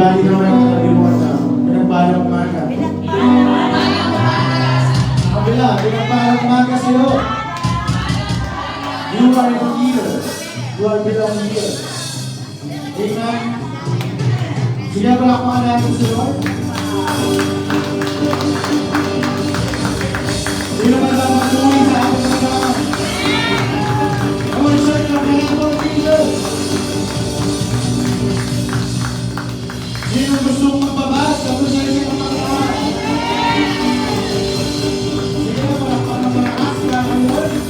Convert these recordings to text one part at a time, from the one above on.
bali naman ang kalimutan na pinagpalang umaga. Kabila, pinagpalang umaga sa'yo. You are here. You are belong here. Amen. Sige, palakpakan natin si Lord. Sino ba na matuloy sa ating mga Come on, sir, clap your hands for Jesus. Sino gustong magbabas? Kapag siya rin ang pagkakas. Sige, palakpakan ng pagkakas. Kaya kayo.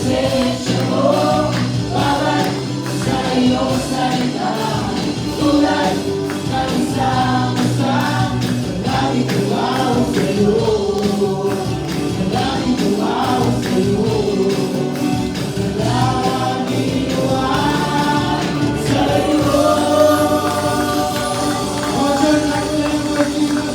presensya mo, bawat sa iyong salita, tulad ng isang asang, laging tumawa sa'yo, laging tumawa sa'yo, laging tumawa sa'yo. Oh, Lord, like the name of Jesus.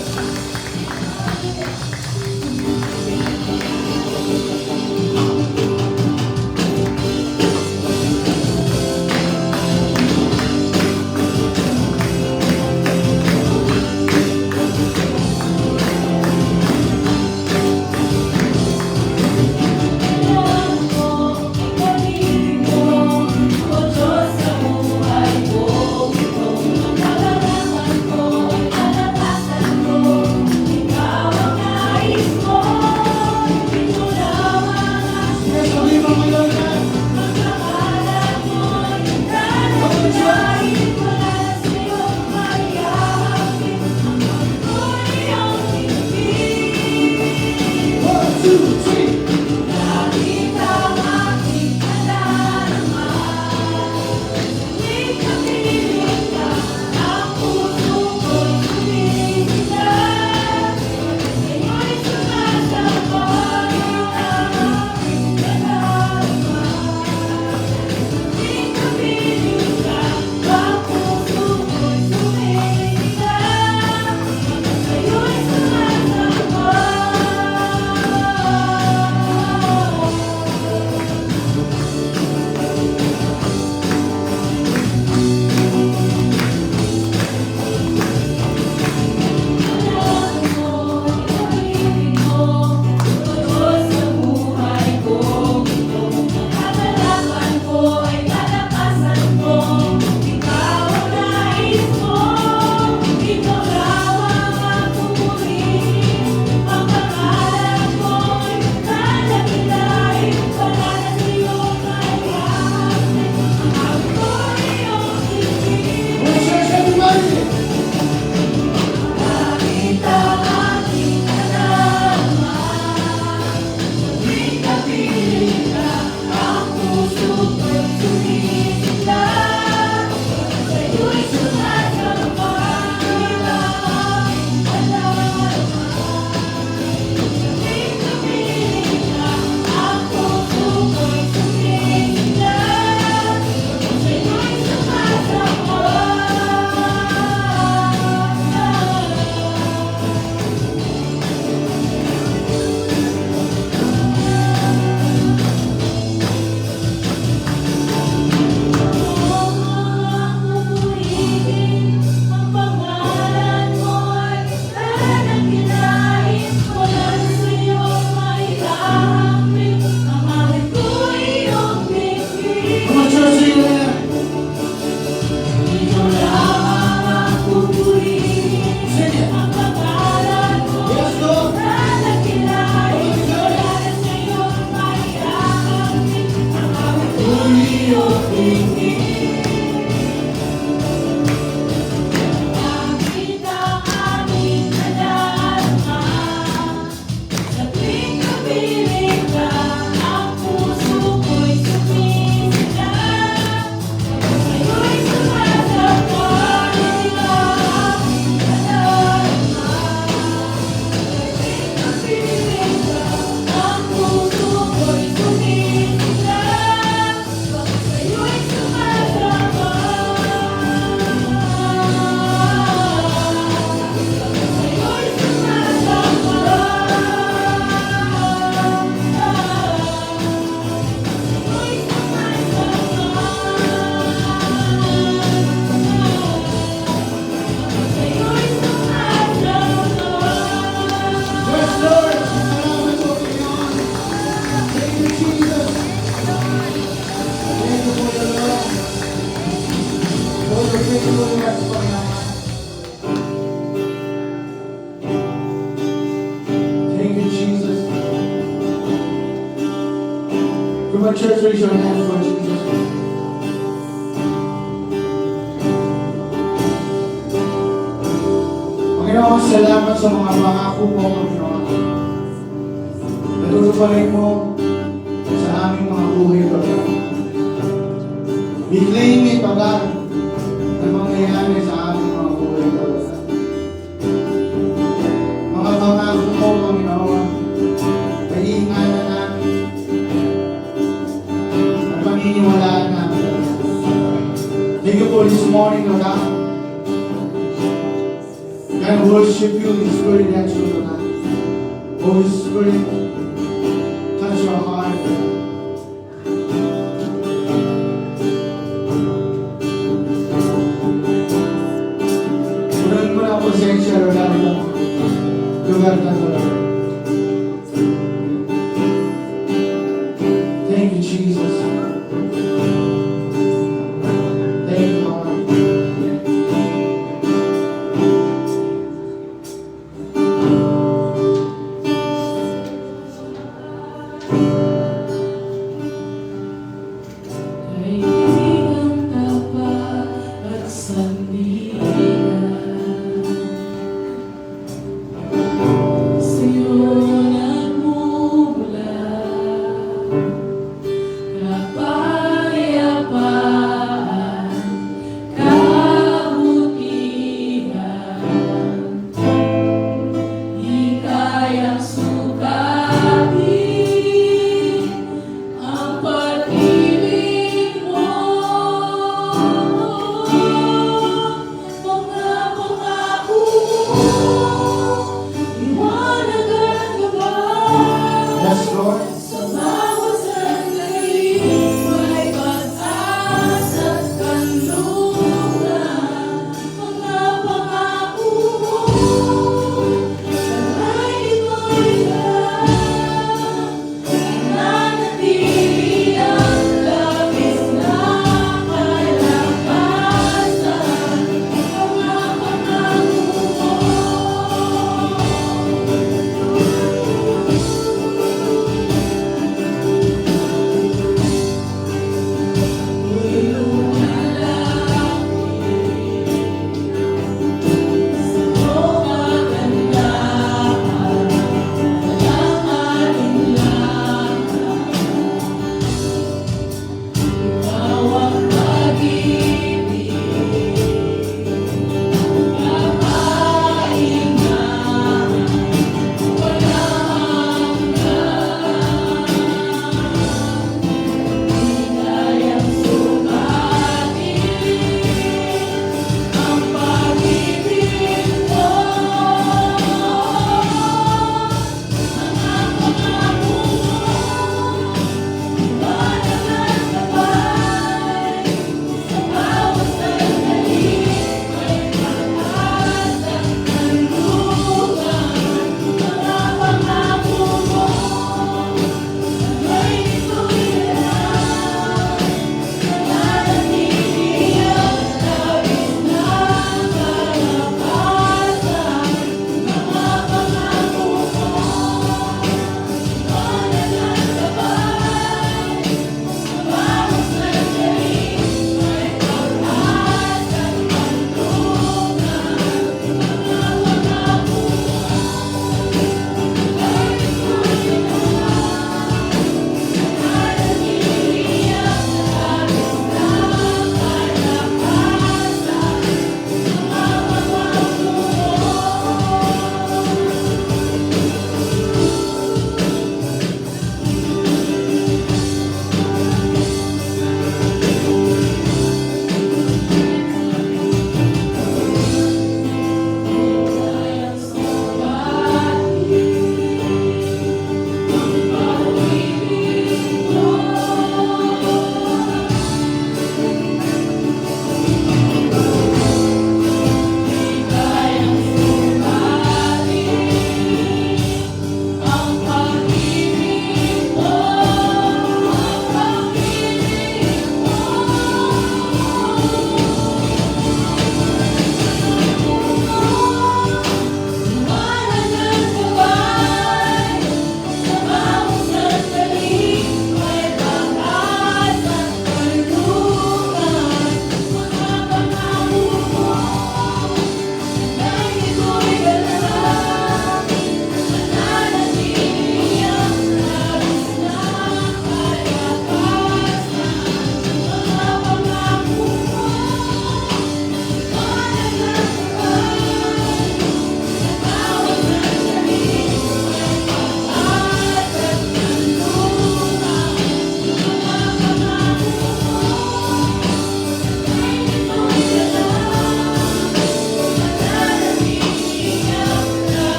Thank you, Jesus. From our church, raise your hand for Jesus. Panginoon, salamat sa mga pangako mo, Panginoon. Natutupalin mo sa aming mga buhay ko. We claim it, O God, na mangyayari sa aming mga buhay ko. Mga pangako mo, Panginoon, pag-iinganan namin at paniniwalaan namin. Thank you for this morning, O God. I worship you in spirit and truth, O God. Holy Spirit, touch your heart. Punan mo na ang pasensya, O God, ng lugar na to. Thank you, Jesus. Thank you, Lord. Kaibigang tapat at sandigan, sa'yo nagmumula, kapag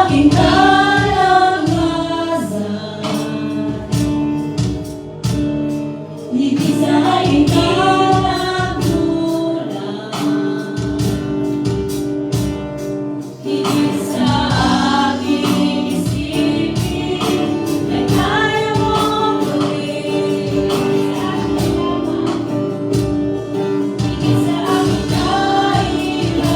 aking kalamasan, higit sa aking kinagulan, higit sa aking isipin, ay kaya mong gawin. Higit sa aking kailangan,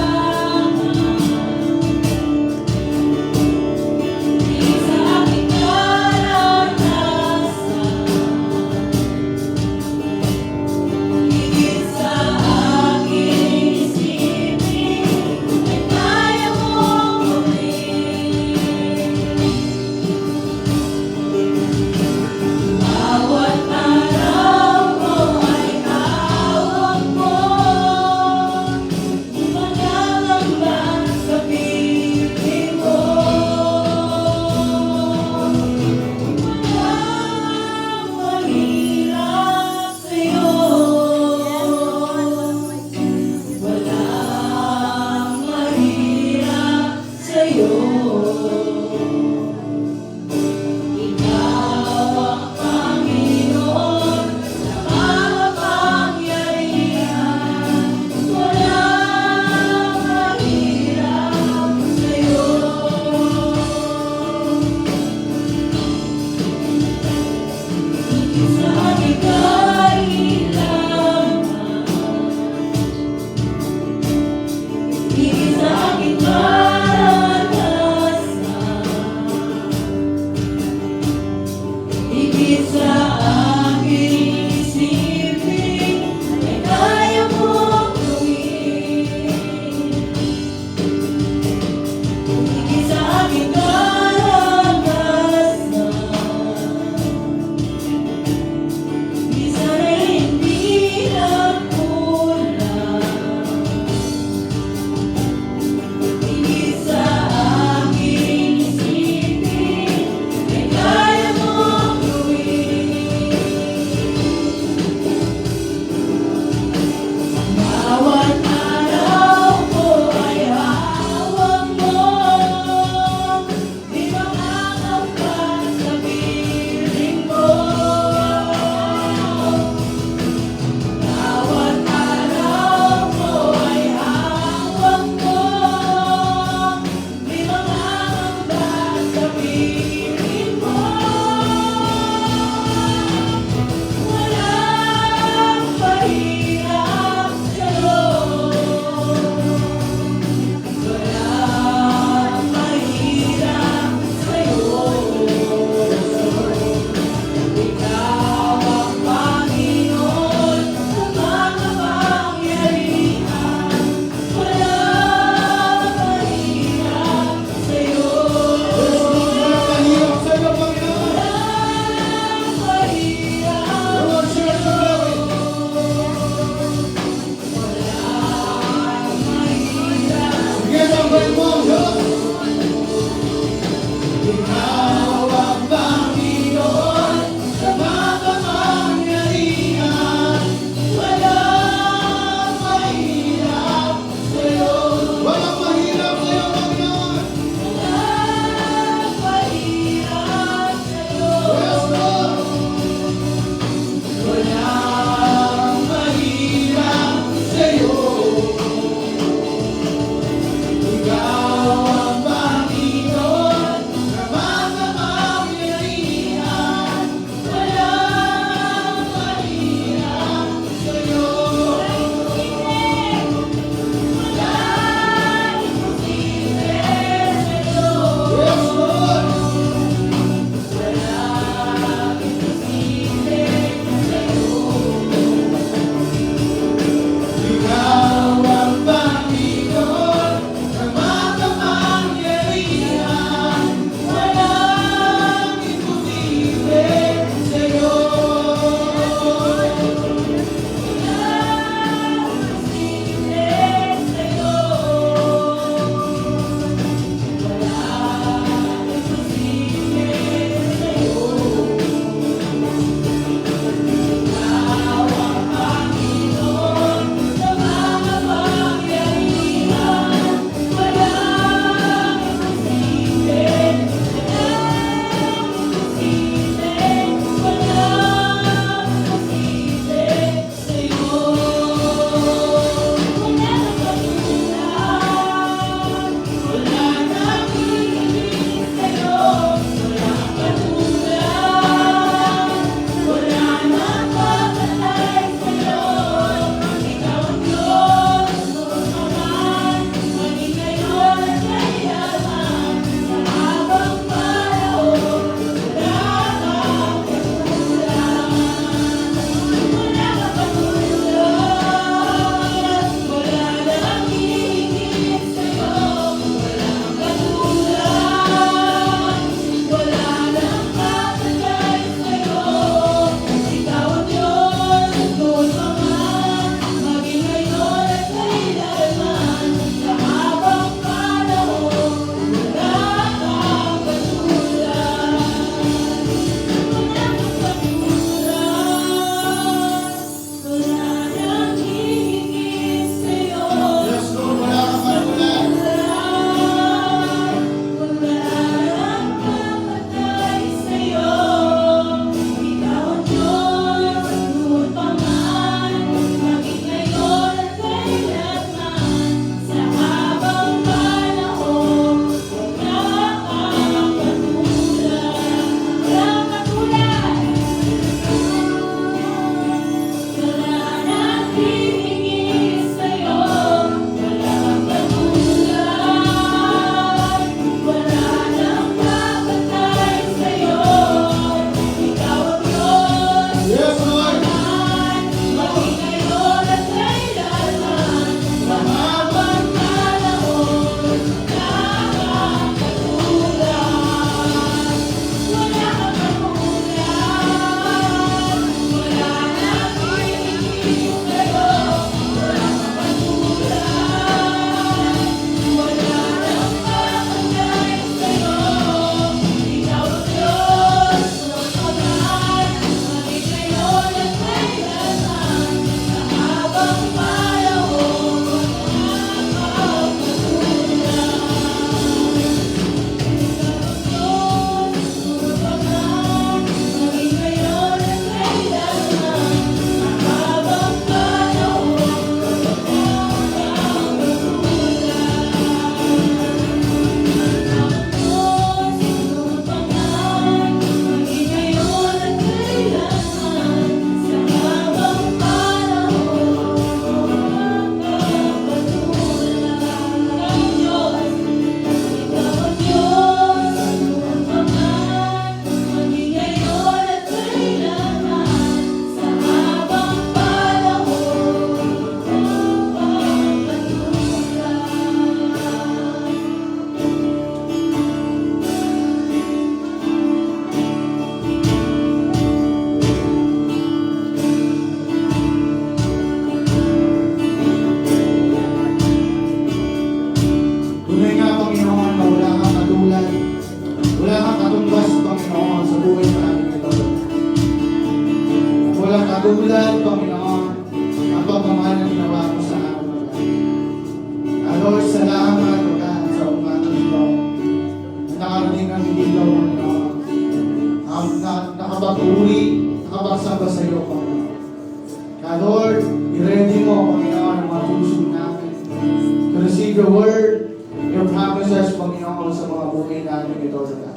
Tunay nga, Panginoon, na wala kang katulad. Wala kang katumbas, Panginoon, sa buhay namin ito. Walang katulad, Panginoon, ang pagmamahal na ginawa mo sa amin. Lord, salamat, Lord, sa umaga ito. Nakarating kami dito, Panginoon. Nakapag-uri, nakapagsamba sa iyo, Panginoon. Kaya, Lord, i-ready mo, Panginoon, ang mga puso namin to receive your word, your promises, Panginoon, sa mga buhay namin ito, Lord.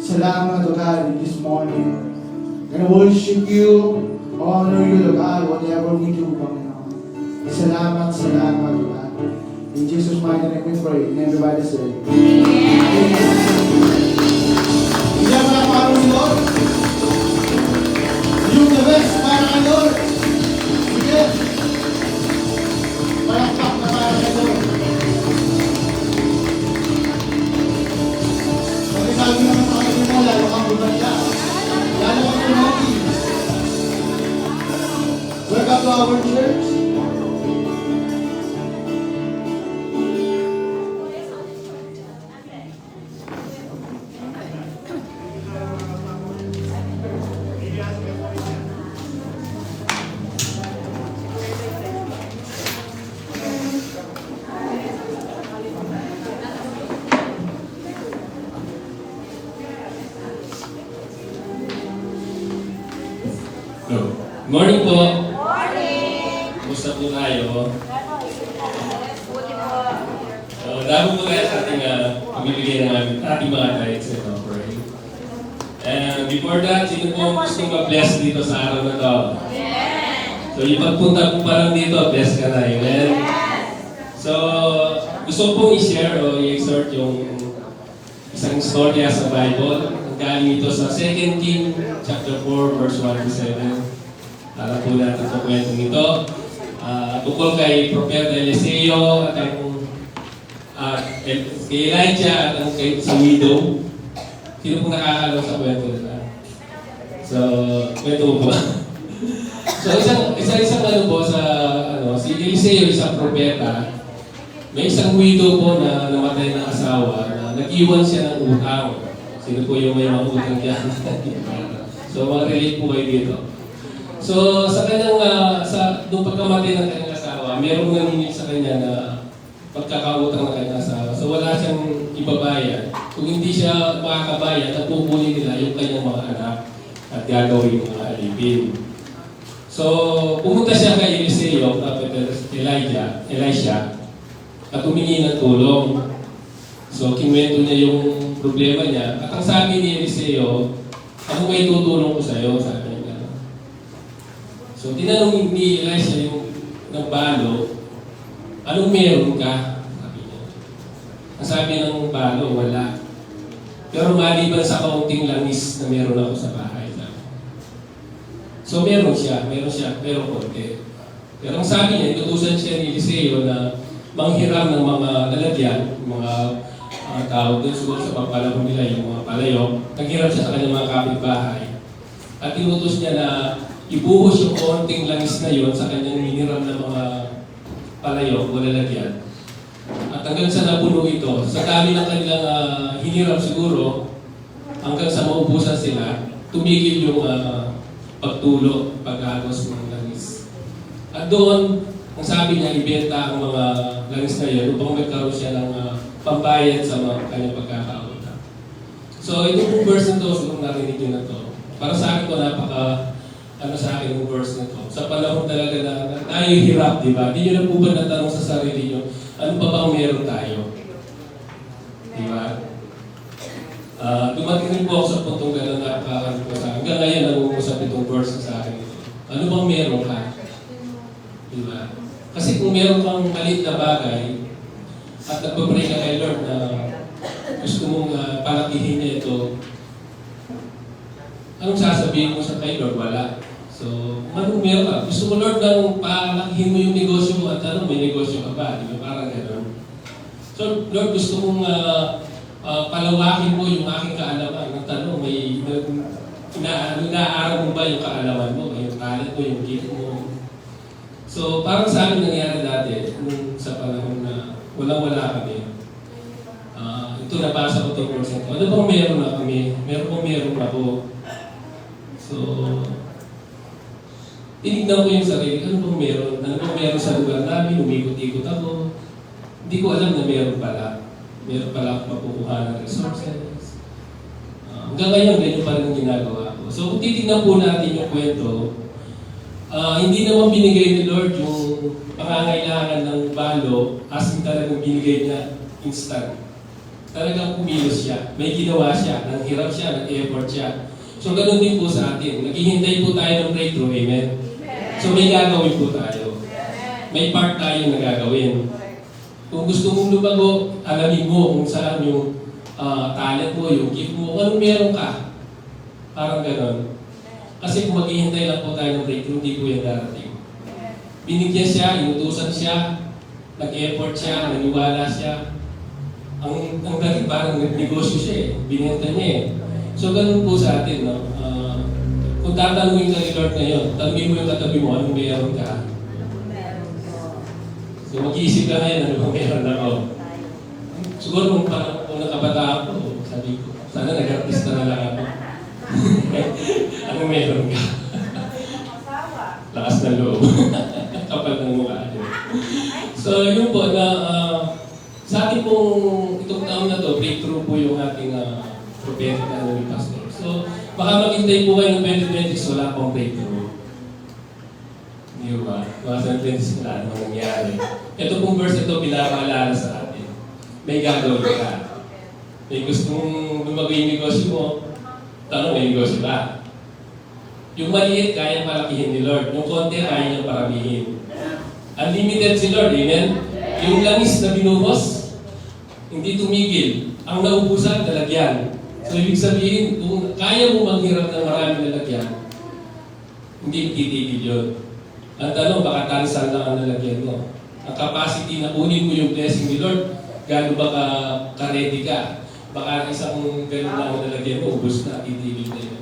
Salamat, O God, in this morning. And worship you, honor you, O God, whatever we do, Panginoon. Salamat, salamat, O God. In Jesus' mighty name we pray. And everybody say, Hindi mo na parang si Lord. Yung the best para kay Lord. Sige. Palakpak na para kay Lord. Pag sabi naman sa akin mo, lalo kang bumanda. Lalo kang tumagi. Welcome to our church. Morning po. Morning! Kumusta po tayo? Buti po. Dami po tayo sa ating pamibigay ng ating mga tithes and offering. And before that, sino po gusto ma-bless dito sa araw na to? Yes! So yung pagpunta po pa lang dito, bless ka na. Amen? So, gusto ko pong i-share o i-exhort yung isang storya sa Bible. Galing ito sa 2 King chapter 4, verse 1 to 7. Alam po natin ito kwento nito. Tungkol kay Propeta Eliseo at kay Elijah at sa widow. Sino pong nakakalaw sa kwento nila? So, kwento mo po. So, isang ano po sa, si Eliseo, isang propeta. May isang widow po na namatay ng asawa na nag-iwan siya ng utang. Sino po yung may mga utang dyan? So, mag-relate po kayo dito. So, sa kanyang, nung pagkamatay ng kanyang asawa, mayroong naningil sa kanya na pagkakautang ng kanyang asawa. So, wala siyang ibabayad. Kung hindi siya makakabayad, at pupunin nila yung kanyang mga anak at gagawin mga alipin. So, pumunta siya kay Eliseo, Prophet Elisha, at humingi ng tulong. So, kinuwento niya yung problema niya. At ang sabi ni Eliseo, ako may tutulong ko sa iyo, sabi niya. So, tinanong ni Elisha yung nagbalo, anong meron ka? Sabi niya. Ang sabi ng balo, wala. Pero maliban sa kaunting langis na meron ako sa bahay. Sabi. So, meron siya, pero konti. Pero ang sabi niya, inutusan siya ni Eliseo na manghiram ng mga lalagyan, mga tao doon siguro sa pagpalabong nila, yung mga palayok. Naghiram siya sa kanyang mga kapitbahay. At inutos niya na ibuhos yung konting langis na yun sa kanyang hiniram ng mga palayok o lalagyan. At hanggang sa napuno ito, sa dami ng kanilang hiniram siguro, hanggang sa maubusan sila, tumigil yung pagtulo, paghagos ng langis. At doon, ang sabi niya, ibenta ang mga langis na yun upang magkaroon siya ng pambayad sa mga kanyang pagkakautang. So, ito pong verse na ito, kung narinig nyo na ito, para sa akin ko sa akin yung verse na ito. Sa panahon talaga na tayo hirap, di ba? Hindi nyo na po ba natanong sa sarili nyo, ano pa bang meron tayo? Di ba? Dumating rin po ako sa puntong gano'n na nakakaroon ko sa akin. Hanggang ngayon, nangungusap itong verse sa akin. Ano bang meron ka? Di ba? Kasi kung meron kang maliit na bagay, at nagpapray ka kay Lord na gusto mong palakihin niya ito, anong sasabihin mo sa kay Lord? Wala. So, anong meron ka? Gusto mo Lord nang palakihin mo yung negosyo mo at may negosyo ka ba? Di ba? Parang gano'n. So, Lord, gusto mong palawakin mo yung aking kaalaman. Ang tanong, may inaaral mo ba yung kaalaman mo? Yung talent mo, yung gift mo? So, parang sa amin nangyari dati, nung sa panahon na Walang-wala kami. Ito nabasa ko itong verse na ito. Ano bang meron na kami? Meron ako. So, tinignan ko yung sarili. Ano bang meron? Ano bang meron sa lugar namin? Umikot-ikot ako. Hindi ko alam na meron pala. Meron pala akong makukuha ng resources. Hanggang ngayon, ganyan pa rin ang ginagawa ko. So, kung titignan po natin yung kwento, hindi naman binigay ni Lord yung pangangailangan ng balo as in talagang binigay niya instant. Talagang kumilos siya. May ginawa siya. Nanghirap siya. Nag-effort siya. So, ganun din po sa atin. Naghihintay po tayo ng breakthrough. Amen? So, may gagawin po tayo. May part tayo na gagawin. Kung gusto mong lumago, alamin mo kung saan yung talent mo, yung gift mo, anong meron ka. Parang ganon. Kasi kung maghihintay lang po tayo ng breakthrough, hindi po yan darating. Binigyan siya, inutusan siya, nag-effort siya, naniwala siya. Ang galing parang nag-negosyo siya eh. Binenta niya eh. So ganun po sa atin, no? Kung tatanungin ka ni Lord ngayon, tanungin mo yung katabi mo, anong meron ka? So mag-iisip ka ngayon, ano bang meron ako? Siguro kung nakabataan ko, sabi ko, sana nag-artista na lang ako. Anong meron ka? Lakas ng loob. Kapal ng mukha. So yun po na sa ating pong itong taon na to, breakthrough po yung ating prophetic na ni Pastor. So baka maghintay po kayo ng 2020, wala pong breakthrough. Hindi ba? Mga 2020 wala namang nangyari. Ito pong verse ito, pinapaalala sa atin. May gagawin ka. May gustong lumago yung negosyo mo, tanong, may negosyo ba? Yung maliit, kaya palakihin ni Lord. Yung konti, kaya niyang paramihin. Unlimited si Lord, amen? Yung langis na binuhos, hindi tumigil. Ang naubusan, lalagyan. So, ibig sabihin, kung kaya mo maghirap ng maraming lalagyan, hindi titigil yun. Ang tanong, baka tansan lang ang lalagyan mo. Ang capacity na kunin mo yung blessing ni Lord, gano'n ba ka-ready ka? Baka isang gano'n lang ang lalagyan mo, ubus na, titigil na yun.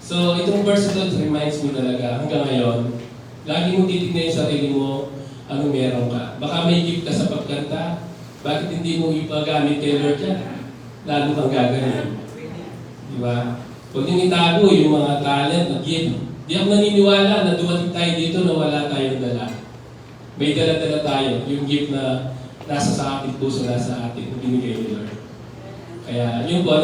So, itong verse ito reminds me talaga, hanggang ngayon, lagi mo titignan yung sarili mo, anong meron ka. Baka may gift ka sa pagkanta, bakit hindi mo ipagamit kay Lord yan? Lalo kang gaganin. Di ba? Huwag niyong itago yung mga talent na gift. Di ako naniniwala na dumating tayo dito na wala tayong dala. May dala-dala tayo, yung gift na nasa sa ating puso, nasa atin, binigay ni Lord. Kaya yun po,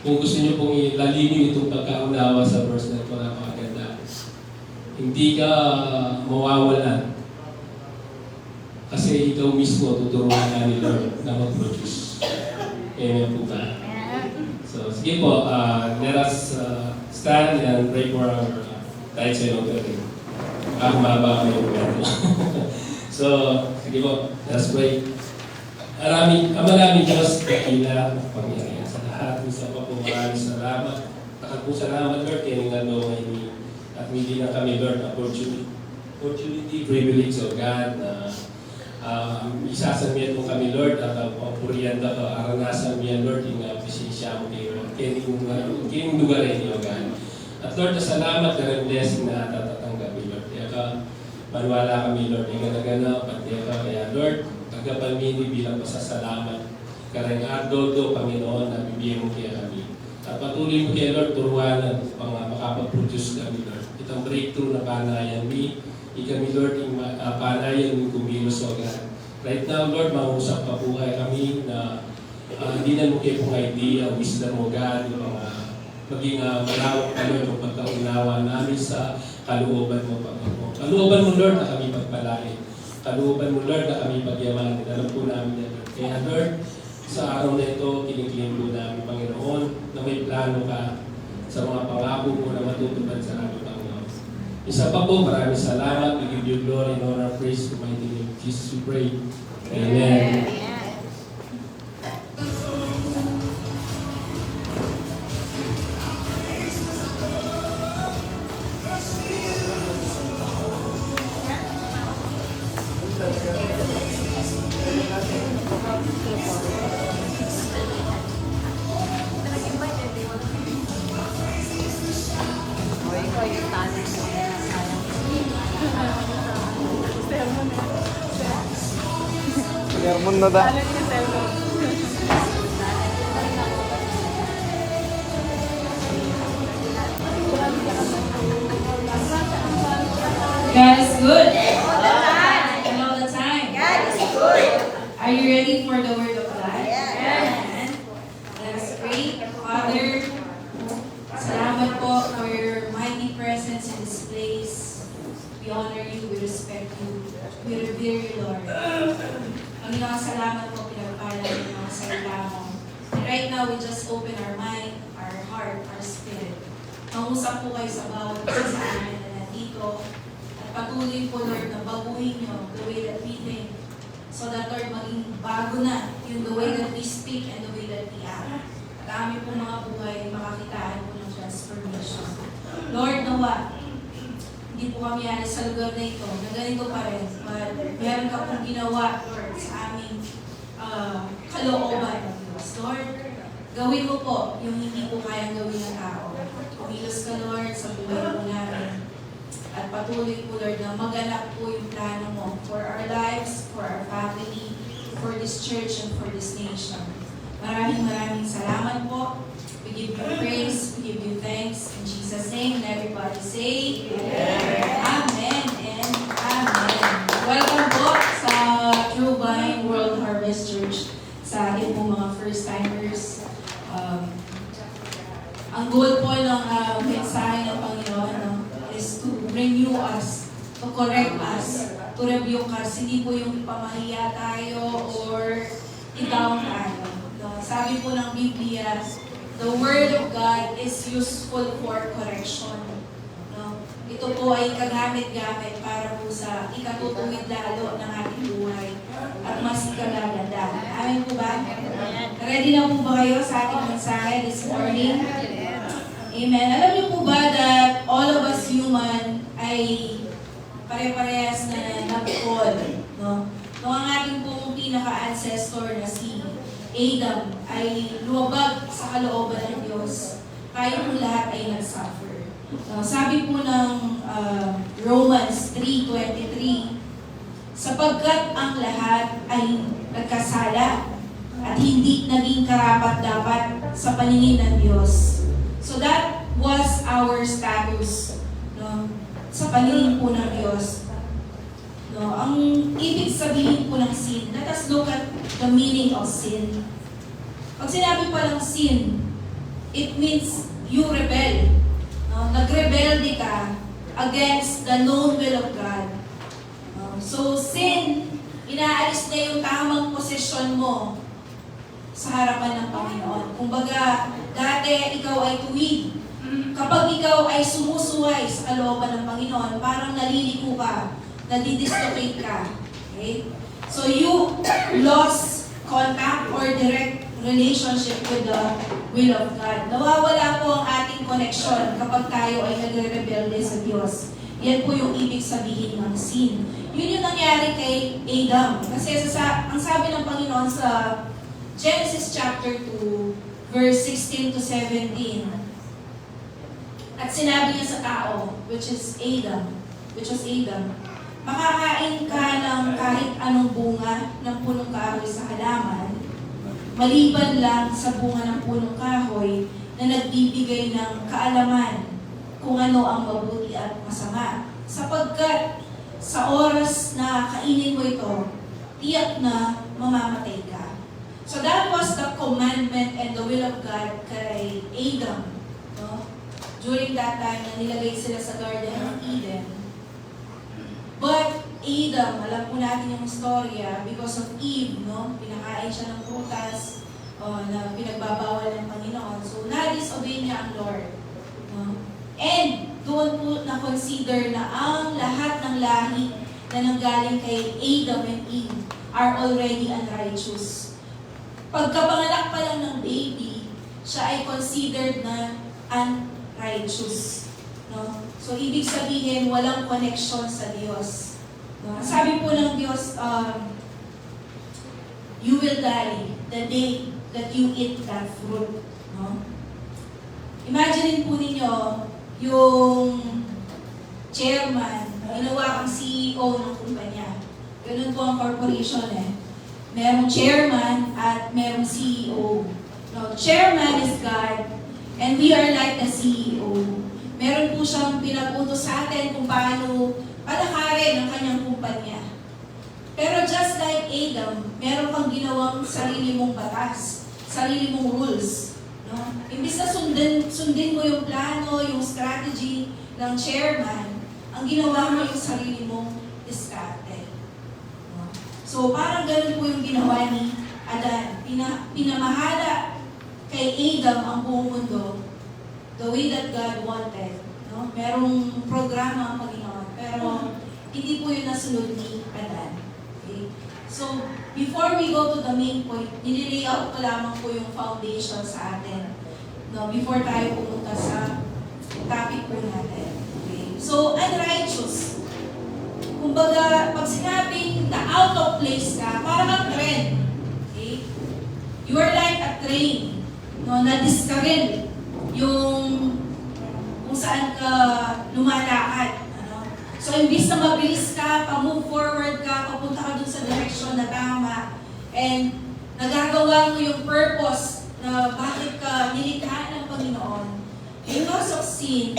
kung gusto niyo pong ilalimin itong pagkaunawa sa verse na ito, napakaganda. Hindi ka mawawalan. Kasi ikaw mismo tuturuan ka ni Lord na mag-produce. Amen po ba? So, sige po, let us stand and pray for our tithes and offering. Mahaba kami yung kwento. So, sige po, let us pray. Maraming Diyos, dakila, pangyarihan sa lahat. Isa pa po maraming salamat. Takapong salamat, Lord, kaya nga doon at hindi na kami, Lord, opportunity, privilege of God na isasamyan mo kami, Lord, at purihan na aranasan mo yan, Lord, yung appreciation mo kayo, kaya yung lugar rin yung God. At Lord, salamat na rin blessing na tatatanggap mo, Lord. Kaya ka, manwala kami, Lord, yung ganagana, pati ka, kaya Lord, tagapamini bilang pasasalamat. Karang ardo Panginoon, na bibigyan mo kaya kami. At patuloy mo kaya, Lord, turuanan upang makapag-produce kami, Lord. Itong breakthrough na panayan mi, ikami, Lord, yung panayan yung kumilos o God. Right now, Lord, mangusap pa po kayo kami na hindi na mo kayo pong idea, wisdom mo, God, yung maging malawak pa, Lord, yung pagkaunawa namin sa kalooban mo, Panginoon. Kalooban mo, Lord, na kami pagpalain. Kalooban mo, Lord, na kami pagyamanin. Alam po namin yan, Lord. Kaya, Lord, sa araw na ito, kiniklaim po namin, Panginoon, na may plano ka sa mga pangako mo na matutupad sa aming Panginoon. Isa pa po, maraming salamat. We give you glory and honor, praise to mighty name of Jesus, we pray. Amen. Sumunod na. God is good. And all the time. God is good. Are you ready for the word of God? Yes. Let us pray. Father, salamat po for your mighty presence in this place. We honor you, we respect you, we revere you, Lord. Panginoon, salamat po pinagpala ng mga salita mo. And right now, we just open our mind, our heart, our spirit. Mangusap po kayo sa bawat isa sa amin na nandito. At patuloy po, Lord, na baguhin nyo the way that we think. So that, Lord, maging bago na yung the way that we speak and the way that we act. At amin po mga buhay, makakitaan po ng transformation. Lord, nawa, hindi po kami alis sa lugar na ito, na ganito pa rin. But meron ka pong ginawa, Lord, sa aming kalooban ng Diyos. Lord, gawin mo po yung hindi po kayang gawin ng tao. Kumilos ka, Lord, sa buhay po namin. At patuloy po, Lord, na maganap po yung plano mo for our lives, for our family, for this church, and for this nation. Maraming salamat po. We give you praise, we give you thanks. In Jesus' name, and everybody say, Amen and Amen. Welcome po sa True Vine World Harvest Church. Sa akin po mga first-timers. Ang goal po ng mensahe ng Panginoon is to renew us, to correct us, to rebuke us. Hindi po yung ipamahiya tayo or i-down tayo. No? Sabi po ng Biblia, the Word of God is useful for correction. No? Ito po ay kagamit-gamit para po sa ikatutuwid lalo ng ating buhay at mas ikagaganda. Amin po ba? Ready na po ba kayo sa ating mensahe this morning? Amen. Alam niyo po ba that all of us human ay pare-parehas na nag-fall, no? Nung ang ating pong pinaka-ancestor na si Adam ay luwabag sa kalooban ng Diyos, tayo po lahat ay nag-suffer. Sabi po ng Romans 3:23, sapagkat ang lahat ay nagkasala at hindi naging karapat-dapat sa paningin ng Diyos. So that was our status, no? Sa paningin po ng Diyos. No? Ang ibig sabihin po ng sin, let us look at the meaning of sin. Pag sinabi pa lang sin, it means you rebel. No? Nagrebelde ka against the known will of God. No? So sin, inaalis na yung tamang posisyon mo sa harapan ng Panginoon. Kumbaga, dati ikaw ay tuwid. Kapag ikaw ay sumusuway sa kalooban ng Panginoon, parang naliliko ka, nadidislocate ka. Okay? So you lost contact or direct relationship with the will of God. Nawawala po ang ating connection kapag tayo ay nagre-rebelde sa Diyos. Yan po yung ibig sabihin ng sin. Yun yung nangyari kay Adam. Kasi ang sabi ng Panginoon sa Genesis chapter 2, verse 16 to 17. At sinabi niya sa tao, which was Adam, makakain ka ng kahit anong bunga ng punong kahoy sa halaman, maliban lang sa bunga ng punong kahoy na nagbibigay ng kaalaman kung ano ang mabuti at masama. Sapagkat sa oras na kainin mo ito, tiyak na mamamatay ka. So that was the commandment and the will of God kay Adam. No? During that time na nilagay sila sa Garden of Eden. But Adam, alam po natin yung storya, because of Eve, no? Pinakain siya ng prutas na pinagbabawal ng Panginoon. So na-disobey niya ang Lord. No? And doon po na-consider na ang lahat ng lahi na nanggaling kay Adam and Eve are already unrighteous. Pagkapanganak pa lang ng baby, siya ay considered na unrighteous. No? So, ibig sabihin, walang connection sa Diyos. No? Sabi po ng Diyos, you will die the day that you eat that fruit. No? Imagine po ninyo, yung chairman, ginawa kang CEO ng kumpanya. Ganun po ang corporation eh. merong chairman at merong CEO. No, chairman is God, and we are like the CEO. Meron po siyang pinag-utos sa atin kung paano palakarin ang kanyang kumpanya. Pero just like Adam, meron kang ginawang sarili mong batas, sarili mong rules. No? Imbis na sundin mo yung plano, yung strategy ng chairman, ang ginawa mo yung sarili mong diskarte. No? So parang ganun po yung ginawa ni Adan. Pinamahala kay Adam ang buong mundo the way that God wanted. No? Merong programa ang Panginoon, pero hindi po yun nasunod ni Adan. Okay? So, before we go to the main point, nililay-out ko lamang po yung foundation sa atin. No? Before tayo pumunta sa topic po natin. Okay? So, unrighteous. Kumbaga, pag sinabing na out of place ka, parang ang trend. Okay? You are like a train. No, na-discourage yung kung saan ka lumalakad. Ano? So, imbis na mabilis ka, pa-move forward ka, papunta ka dun sa direction na tama, and nagagawa mo yung purpose na bakit ka nilikha ng Panginoon, because of sin,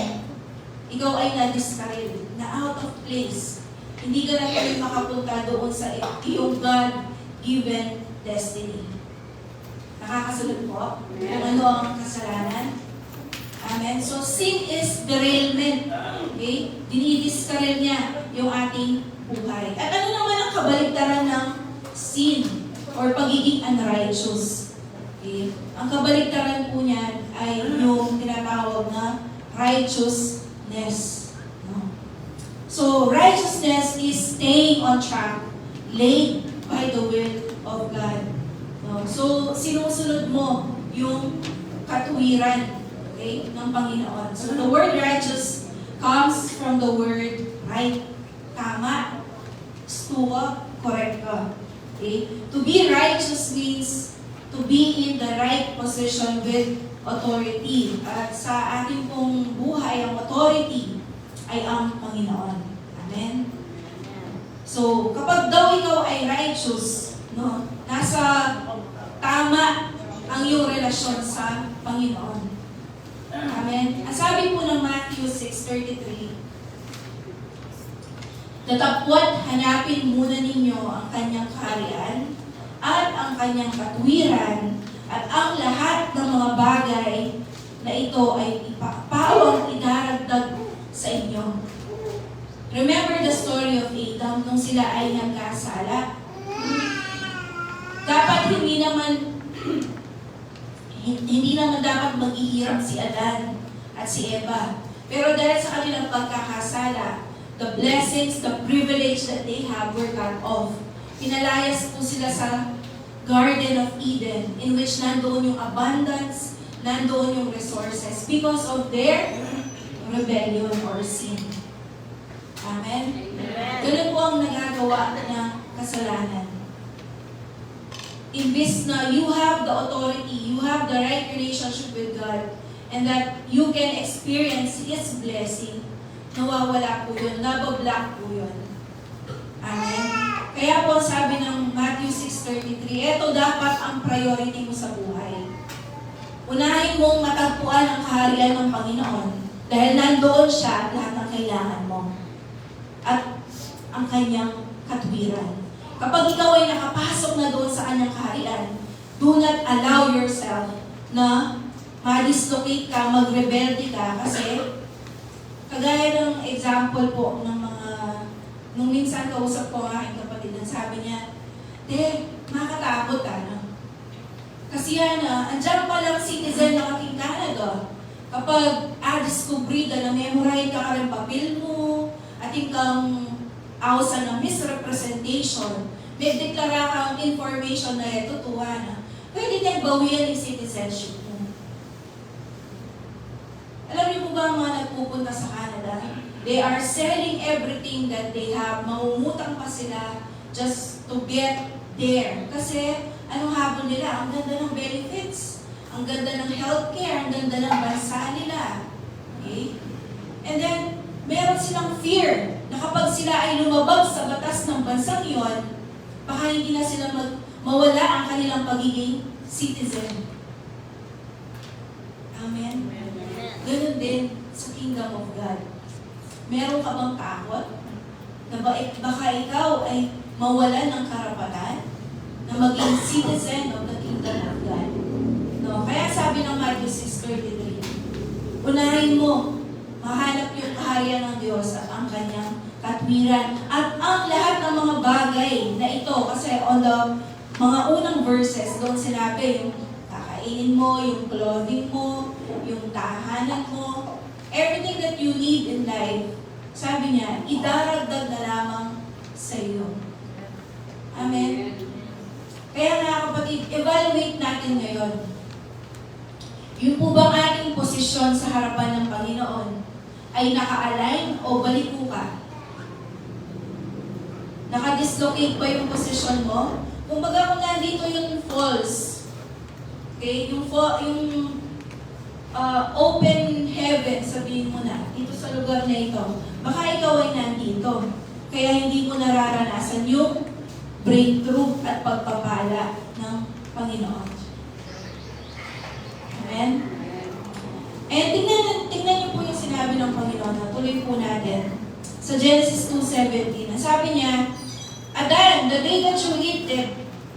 ikaw ay na-discourage, na out of place. Hindi ka na tuloy makapunta doon sa iyong God-given destiny. Nakakasunod po kung ano ang kasalanan. Amen. So, sin is derailment. Okay? Dinidiscourage niya yung ating buhay. At ano naman ang kabaligtaran ng sin or pagiging unrighteous? Okay? Ang kabaligtaran po niyan ay yung tinatawag na righteousness. No? So, righteousness is staying on track, laid by the will of God. No? So, sinusunod mo yung katuwiran, okay, ng Panginoon. So, the word righteous comes from the word right, tama, stuwa, correct ka. Okay? To be righteous means to be in the right position with authority. At sa ating pong buhay, ang authority ay ang Panginoon. Amen? So, kapag daw ikaw ay righteous, no, nasa tama ang iyong relasyon sa Panginoon. Amen? Ang sabi po ng Matthew 6:33, "Datapwat hanapin muna ninyo ang kanyang kaharian at ang kanyang katuwiran, at ang lahat ng mga bagay na ito ay ipapawang idaragdag sa inyo." Remember the story of Adam nung sila ay nagkasala? Dapat hindi naman dapat maghihirap si Adan at si Eva. Pero dahil sa kanilang pagkakasala, the blessings, the privilege that they have were cut off. Pinalayas po sila sa Garden of Eden, in which nandoon yung abundance, nandoon yung resources, because of their rebellion or sin. Amen? Ganun po ang nagagawa ng kasalanan. Imbis na you have the authority, you have the right relationship with God, and that you can experience His blessing, nawawala po yun, nabablock po yun. Amen? Kaya po sabi ng Matthew 6:33, eto dapat ang priority mo sa buhay. Unahin mong matagpuan ang kaharian ng Panginoon, dahil nandoon siya at lahat ng kailangan mo. At ang kanyang katwiran. Kapag ikaw ay nakapasok na doon sa kanyang kaharian, do not allow yourself na ma-dislocate ka, mag-rebelde ka, kasi kagaya ng example po ng mga, nung minsan kausap ko ang aking kapatid, sabi niya, makatakot ka na. Kasi andyan pa lang citizen ng aking Canada. Kapag discovery ka na memorize ka rin papel mo, ating kang awsa ng misrepresentation, may deklara kang information na ito tuwa na, pwede niyang bawian yung citizenship mo. Alam niyo po ba ang mga nagpupunta sa Canada? They are selling everything that they have. Mangungutang pa sila just to get there. Kasi, anong habol nila? Ang ganda ng benefits. Ang ganda ng healthcare. Ang ganda ng bansa nila. Okay? And then, meron silang fear na kapag sila ay lumabag sa batas ng bansang yon, baka hindi na sila mawala ang kanilang pagiging citizen. Amen? Ganun din sa kingdom of God. Meron ka bang takot? Na baka ikaw ay mawalan ng karapatan na maging citizen of the kingdom of God. No? Kaya sabi ng Matthew 6:33, unahin mo, mahanap yung kaharian ng Diyos at ang kanyang katwiran. At ang lahat ng mga bagay na ito, kasi on the mga unang verses, doon sinabi yung kakainin mo, yung clothing mo, yung tahanan mo, everything that you need in life, sabi niya, idaragdag na lamang sa iyo. Amen? Kaya nga kapatid, evaluate natin ngayon. Yung po bang ating posisyon sa harapan ng Panginoon ay naka-align o baliko ka? Naka-dislocate ba yung posisyon mo? Kung baga kung nandito yung false, okay, yung open heaven, sabihin mo na, dito sa lugar na ito, baka ikaw ay nandito. Kaya hindi mo nararanasan yung breakthrough at pagpapala ng Panginoon. Amen? And tingnan niyo po yung sinabi ng Panginoon. Tuloy po natin. Sa Genesis 2:17, sabi niya, Adan, the day that you eat it,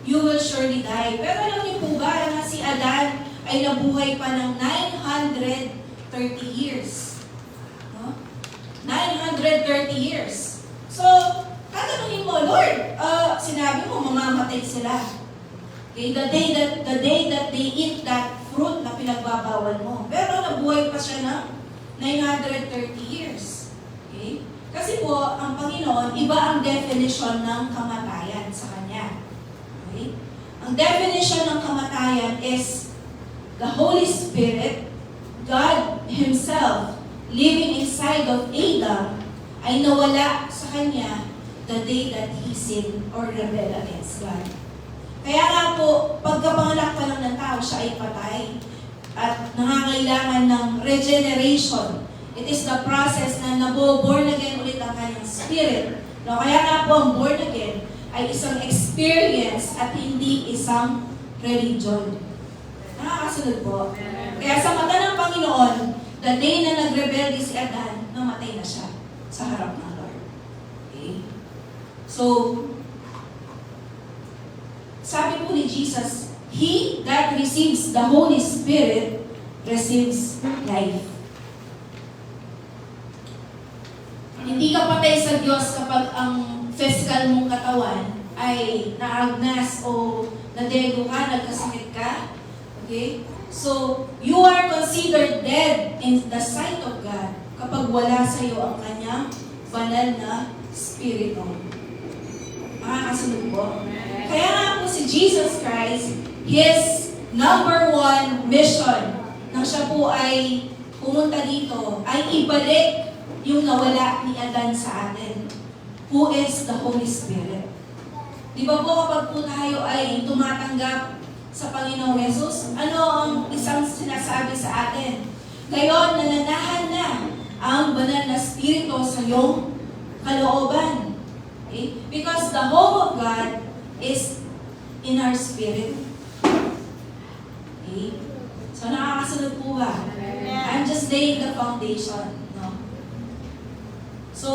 you will surely die. Pero alam niyo po ba na si Adan ay nabuhay pa ng 930 years? No? 930 years. So, tatanungin mo, Lord, sinabi mo, mamamatay sila. Okay, the day that they eat that fruit na pinagbabawal mo. Pero nabuhay pa siya ng 930 years. Okay? Kasi po, ang Panginoon, iba ang definition ng kamatayan sa Kanya. Okay? Ang definition ng kamatayan is the Holy Spirit, God Himself, living inside of Adam, ay nawala sa Kanya the day that he sinned or rebelled against God. Kaya nga po, pagkapanganak pa lang ng tao, siya ay patay at nangangailangan ng regeneration. It is the process na naboborn again ulit ang kanyang spirit. No, kaya nga po ang born again ay isang experience at hindi isang religion. Nakakasunod po. Kaya sa mata ng Panginoon, the day na nagrebelde si Adan, namatay na siya sa harap ng Lord. Okay? So, sabi po ni Jesus, he that receives the Holy Spirit receives life. Hindi ka patay sa Diyos kapag ang physical mong katawan ay naagnas o nadego ka, nagkasakit ka. Okay? So, you are considered dead in the sight of God kapag wala sa iyo ang kanyang banal na spirito. Makakasunod po. Kaya nga po si Jesus Christ, His number one mission nang siya po ay pumunta dito, ay ibalik yung nawala ni Adan sa atin, who is the Holy Spirit. Di ba po kapag po tayo ay tumatanggap sa Panginoong Yesus, ano ang isang sinasabi sa atin? Ngayon, nananahan na ang banal na spirito sa iyong kalooban. Okay? Because the home of God is in our spirit. Okay? So, nakakasunod po ba? I'm just laying the foundation. No? So,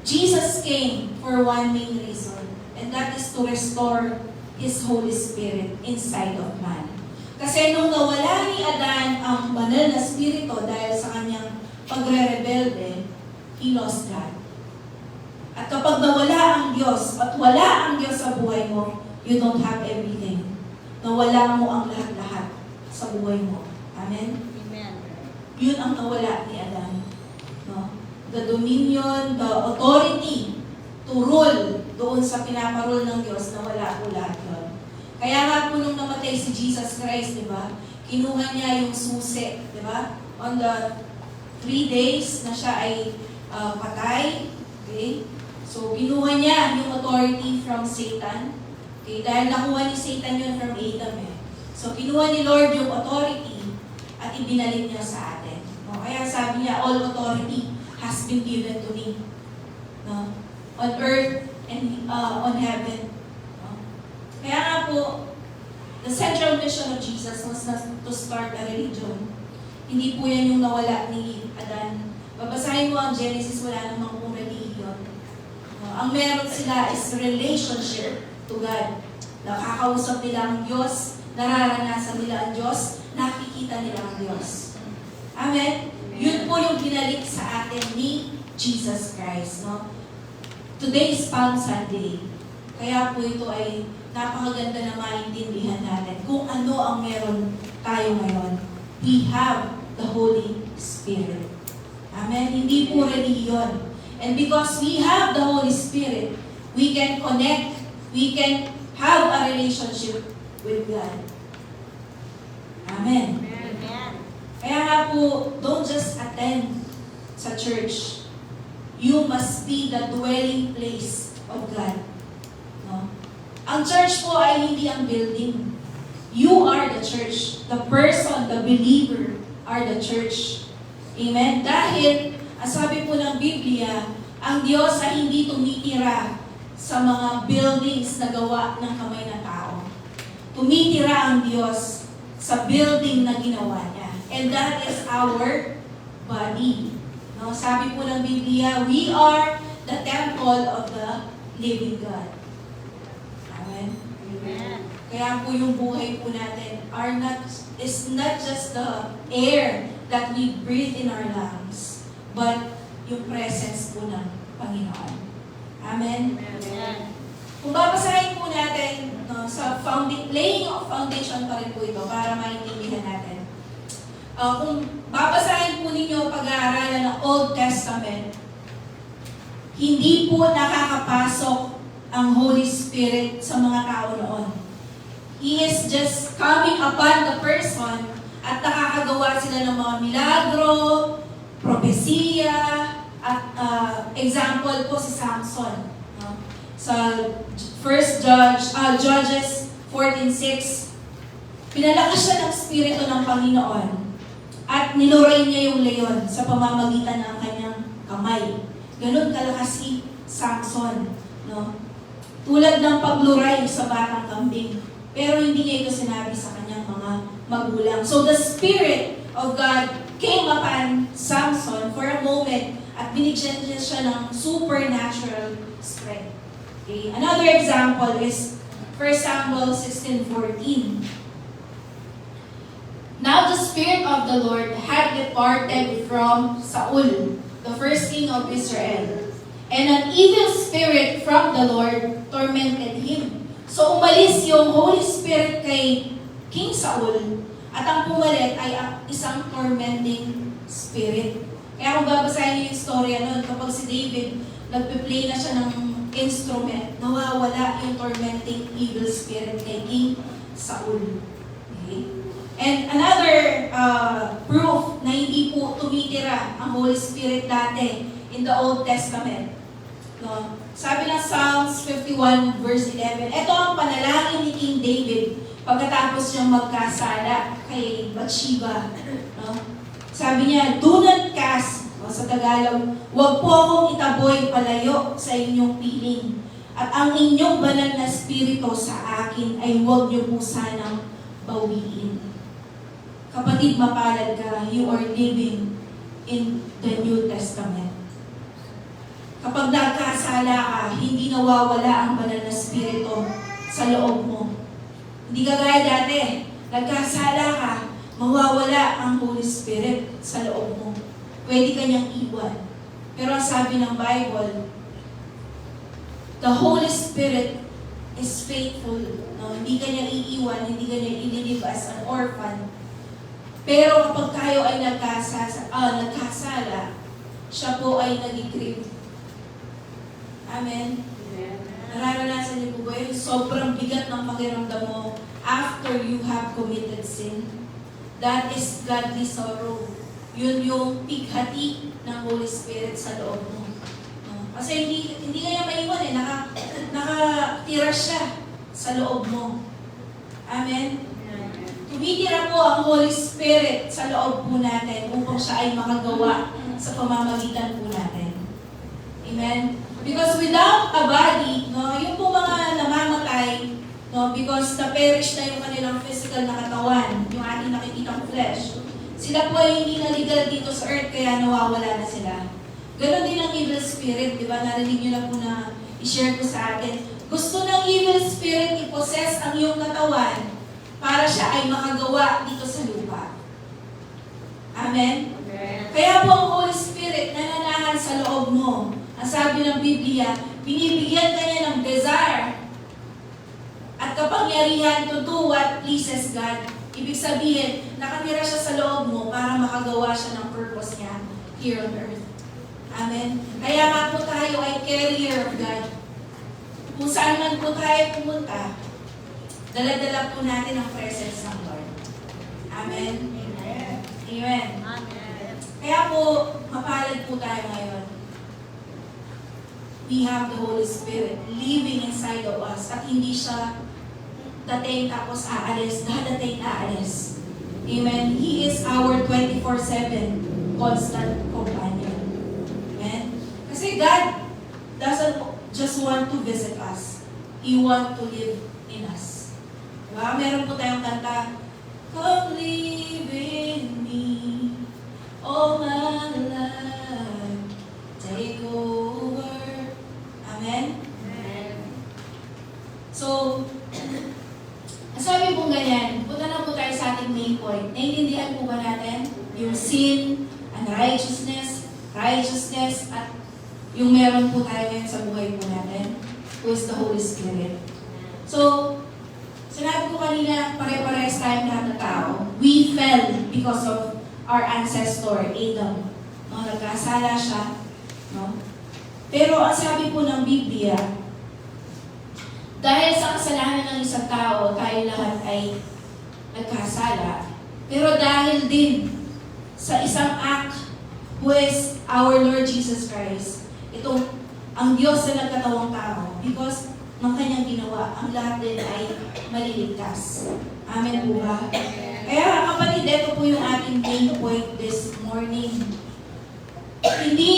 Jesus came for one main reason, and that is to restore His Holy Spirit inside of man. Kasi nung nawala ni Adan ang banal na spirito dahil sa kanyang pagre-rebelde, he lost God. At kapag nawala ang Diyos, at wala ang Diyos sa buhay mo, you don't have everything. Nawala mo ang lahat-lahat sa buhay mo. Amen? Amen. Yun ang nawala ni Adan. No? The dominion, the authority to rule doon sa pinaparule ng Diyos, nawala po lahat yun. Kaya nga po nung namatay si Jesus Christ, di ba? Kinuha niya yung susi, di ba? On the 3 days na siya ay patay, okay? So, kinuha niya yung authority from Satan. Okay? Dahil nakuha ni Satan yun from Adam eh. So, kinuha ni Lord yung authority at ibinalik niya sa atin. No? Kaya sabi niya, all authority has been given to me. No? On earth and on heaven. No? Kaya nga po, the central mission of Jesus was not to start a religion. Hindi po yan yung nawala ni Adan. Babasahin mo ang Genesis, wala namang pong religion. Ang meron sila is relationship to God. Nakakausap nila ang Diyos, nararanasan nila ang Diyos, nakikita nila ang Diyos. Amen? Yun po yung binalik sa atin ni Jesus Christ. No? Today is Palm Sunday. Kaya po ito ay napakaganda na maintindihan natin kung ano ang meron tayo ngayon. We have the Holy Spirit. Amen? Hindi po religion. And because we have the Holy Spirit, we can connect, we can have a relationship with God. Amen. Kaya nga po, don't just attend sa church. You must be the dwelling place of God. No? Ang church po ay hindi ang building. You are the church. The person, the believer are the church. Amen? Dahil, ang sabi po ng Biblia, ang Diyos ay hindi tumitira sa mga buildings na gawa ng kamay ng tao. Tumitira ang Diyos sa building na ginawa niya. And that is our body. No? Sabi po ng Biblia, we are the temple of the living God. Amen? Amen. Kaya po yung buhay po natin is not just the air that we breathe in our lungs, but yung presence po ng Panginoon. Amen? Amen. Kung babasahin po natin sa laying of foundation pa rin po ito para maintindihan natin. Kung babasahin po ninyo pag-aaralan ng Old Testament, hindi po nakakapasok ang Holy Spirit sa mga tao noon. He is just coming upon the person at nakakagawa sila ng mga milagro, propesiya, at example po si Samson. No? Sa Judges 14:6, pinalakas siya ng Espiritu ng Panginoon at niluray niya yung leon sa pamamagitan ng kanyang kamay. Ganun kalakas si Samson. No? Tulad ng pagluray sa batang kambing. Pero hindi niya ito sinabi sa kanyang mga magulang. So the Spirit of God came upon Samson for a moment at binigyan niya siya ng supernatural strength. Okay? Another example is 1 Samuel 16:14. Now the Spirit of the Lord had departed from Saul, the first king of Israel, and an evil spirit from the Lord tormented him. So umalis yung Holy Spirit kay King Saul at ang pumalit ay isang tormenting spirit. Kaya kung babasahin niyo yung storya nun, kapag si David nagpe-play na siya ng instrument, nawawala yung tormenting evil spirit kay King Saul. Okay? And another proof na hindi po tumitira ang Holy Spirit dati in the Old Testament. No? Sabi ng Psalms 51 verse 11, ito ang panalangin ni King David pagkatapos niyang magkasala kay Bathsheba. No? Sabi niya, do not cast, sa Tagalog, huwag po akong itaboy palayo sa inyong piling. At ang inyong banal na spirito sa akin ay huwag niyo po sanang bawiin. Kapatid, mapalad ka, you are living in the New Testament. Kapag nagkasala ka, hindi nawawala ang banal na spirito sa loob mo. Hindi kagaya dati, nagkasala ka, mawawala ang Holy Spirit sa loob mo. Pwede kanyang iwan. Pero ang sabi ng Bible, the Holy Spirit is faithful. No? Hindi kanya iiwan, hindi kanya ililib as an orphan. Pero kapag tayo ay nagkasala, siya po ay nag-grieve. Amen? Nararanasan niyo po ba yun? Sobrang bigat ng pakiramdam mo after you have committed sin. That is godly sorrow. Yun yung pighati ng Holy Spirit sa loob mo. Kasi hindi kaya maiwan nakatira siya sa loob mo. Amen? Tumitira po ang Holy Spirit sa loob po natin upang siya ay makagawa sa pamamagitan po natin. Amen? Because without a body, no, yung po mga namamatay, no, No? Because na-perish na yung kanilang physical na katawan, yung ating nakikitang flesh. Sila po ay hindi na legal dito sa earth, kaya nawawala na sila. Ganon din ang evil spirit, di ba? Narinig nyo na po na i-share ko sa atin. Gusto ng evil spirit i-possess ang iyong katawan para siya ay makagawa dito sa lupa. Amen? Kaya po ang Holy Spirit nananahan sa loob mo. Ang sabi ng Biblia, binibigyan ka niya ng desire at kapangyarihan to do what pleases God. Ibig sabihin, nakatira siya sa loob mo para makagawa siya ng purpose niya here on earth. Amen? Kaya nga po tayo ay carrier of God. Kung saan man po tayo pumunta, dala-dala po natin ang presence ng Lord. Amen? Amen. Kaya po, mapalad po tayo ngayon. We have the Holy Spirit living inside of us at hindi siya dating tapos aalis, dadating aalis. Amen? He is our 24/7 constant companion. Amen? Kasi God doesn't just want to visit us. He wants to live in us. Diba? Meron po tayong kanta, Come live in me, all my life, take over. Amen? So, sabi po ganyan, punta na po tayo sa ating main point. Naiintindihan po ba natin yung sin, unrighteousness, righteousness, at yung meron po tayo ngayon sa buhay po natin, who is the Holy Spirit. So, sinabi ko kanina, pare-parehas tayong lahat ng tao. We fell because of our ancestor, Adam. No, nagkasala siya. No? Pero ang sabi po ng Biblia, dahil sa kasalanan ng isang tao, tayo lahat ay nagkasala. Pero dahil din sa isang act, who is our Lord Jesus Christ, itong ang Diyos na nagkatawang tao, because ng kanyang ginawa, ang lahat din ay maliligtas. Amen po ba? Kaya kapatid, ito po yung ating main point this morning. Hindi,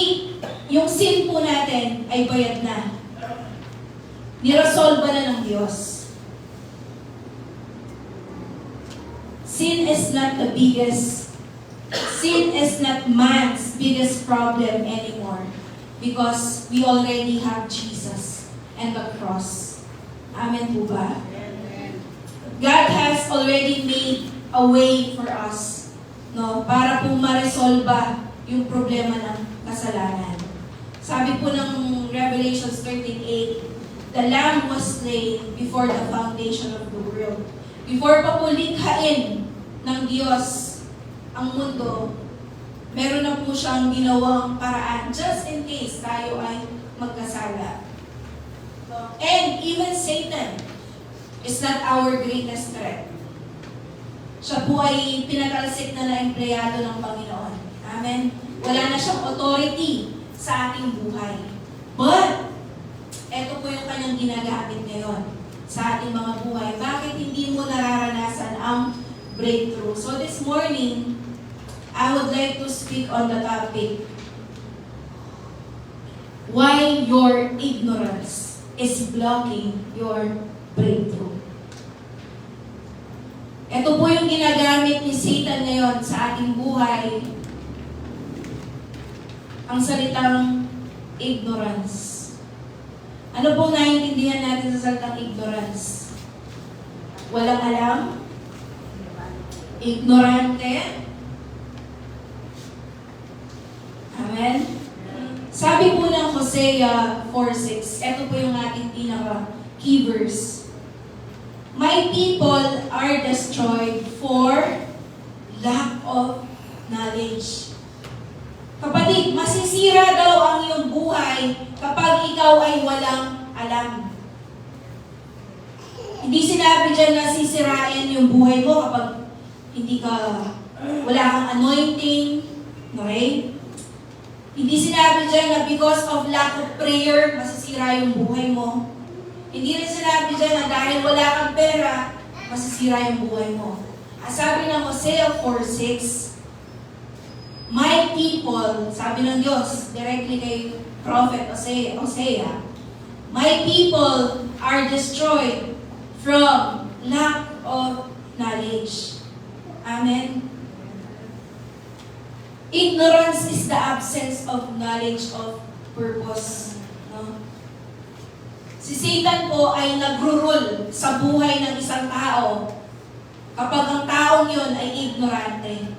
yung sin po natin ay bayad na. Niresolve na ng Diyos. Sin is not the biggest, sin is not man's biggest problem anymore. Because we already have Jesus and the cross. Amen po ba? God has already made a way for us, no, para po ma-resolve yung problema ng kasalanan. Sabi po ng Revelation 13:8, the Lamb was slain before the foundation of the world. Before pa po likhain ng Diyos ang mundo, meron na po siyang ginawang paraan just in case tayo ay magkasala. And even Satan is not our greatest threat. Siya po ay pinatalsik na empleyado ng Panginoon. Amen? Wala na siyang authority sa ating buhay. But, eto po yung kanyang ginagamit ngayon sa ating mga buhay. Bakit hindi mo nararanasan ang breakthrough? So this morning, I would like to speak on the topic, why your ignorance is blocking your breakthrough. Ito po yung ginagamit ni Satan ngayon sa ating buhay. Ang salitang ignorance. Ano pong naiintindihan natin sa salitang ignorance? Walang alam? Ignorante? Amen? Sabi po ng Hosea 4:6, ito po yung ating pinaka-key verse. My people are destroyed for lack of knowledge. Kapatid, masisira daw ang iyong buhay kapag ikaw ay walang alam. Hindi sinabi dyan na sisirain yung buhay mo kapag hindi ka, wala kang anointing, okay? Hindi sinabi dyan na because of lack of prayer, masisira yung buhay mo. Hindi rin sinabi dyan na dahil wala kang pera, masisira yung buhay mo. Ang sabi ng Hosea 4:6, my people, sabi ng Diyos, directly kay Prophet Hosea, my people are destroyed from lack of knowledge. Amen? Ignorance is the absence of knowledge of purpose. No? Si Satan po ay nagro-rule sa buhay ng isang tao kapag ang taong yun ay ignorante.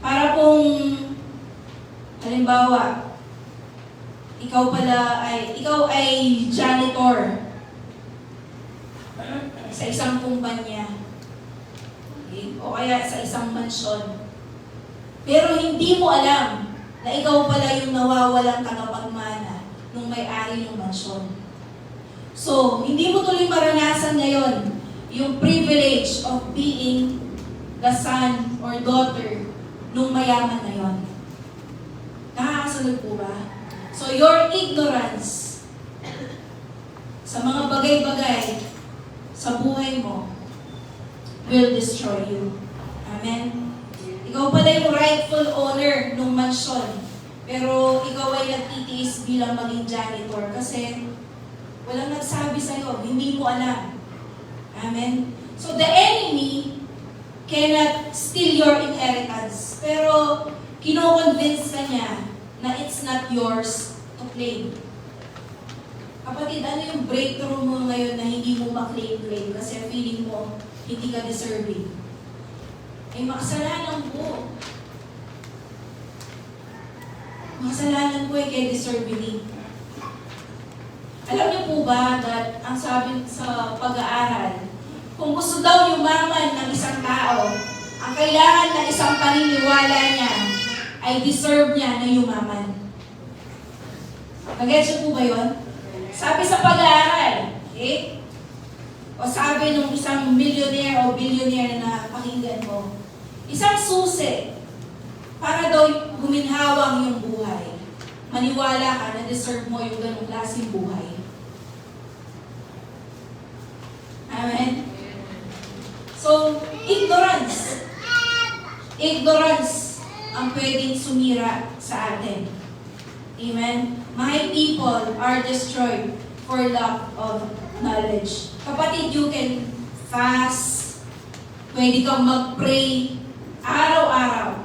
Para pong, halimbawa, ikaw ay janitor sa isang kumpanya. Okay? O kaya sa isang mansyon. Pero hindi mo alam na ikaw pala yung nawawalang tagapagmana nung may-ari ng mansyon. So, hindi mo tuloy maranasan ngayon yung privilege of being the son or daughter nung mayaman na yon. Nakakasunod po ba? So, your ignorance sa mga bagay-bagay sa buhay mo will destroy you. Amen? Ikaw pala yung rightful owner ng mansyon, pero ikaw ay nagtitiis bilang maging janitor kasi walang nagsabi sa'yo, hindi mo alam. Amen? So the enemy cannot steal your inheritance, pero kino-convince ka niya na it's not yours to claim. Kapatid, ano yung breakthrough mo ngayon na hindi mo ma-claim kasi feeling mo hindi ka deserving? Ay makasalanan ko. Makasalanan ko ay kay deserving. Alam niyo po ba that ang sabi sa pag-aaral, kung gusto daw yumaman ng isang tao, ang kailangan ng isang paniniwala niya ay deserve niya na yumaman. Nag-gets niyo po ba yun? Sabi sa pag-aaral, okay? O sabi ng isang millionaire o billionaire na pakinggan mo, isang susi para daw guminhawang yung buhay. Maniwala ka na deserve mo yung ganong klaseng buhay. Amen? So, ignorance. Ignorance ang pwedeng sumira sa atin. Amen? My people are destroyed for lack of knowledge. Kapatid, you can fast, pwede kang mag-pray araw-araw.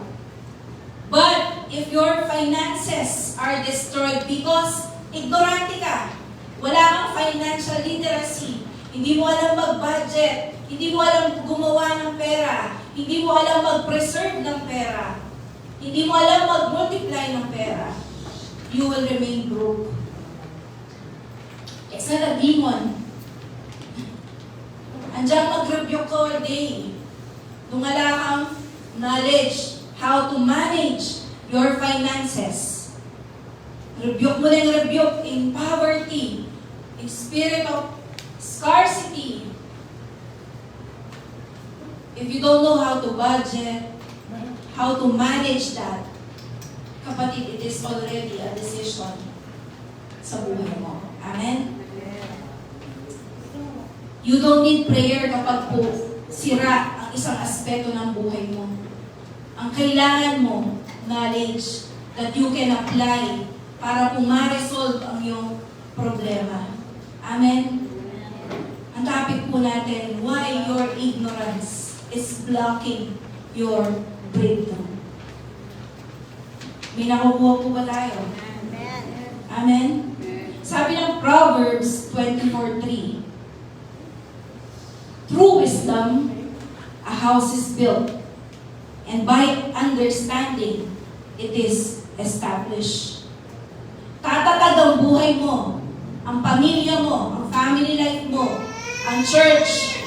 But if your finances are destroyed because ignorante ka, wala kang financial literacy, hindi mo alam mag-budget, hindi mo alam gumawa ng pera, hindi mo alam mag-preserve ng pera, hindi mo alam mag-multiply ng pera, you will remain broke. It's not a demon. Andiyan mag-rebuke ko all day. Nung wala kang knowledge how to manage your finances. Rebuke mo ng rebuke in poverty, in spirit of scarcity. If you don't know how to budget, how to manage that, kapatid, it is already a decision sa buhay mo. Amen? You don't need prayer kapag po sira ang isang aspeto ng buhay mo. Ang kailangan mo, knowledge that you can apply para po ma-resolve ang iyong problema. Amen? Ang topic po natin, why your ignorance is blocking your breakthrough. May nakukuha po ba tayo? Amen? Sabi ng Proverbs 24:3, through wisdom, a house is built, and by understanding, it is established. Tatatag ang buhay mo, ang pamilya mo, ang family life mo, ang church,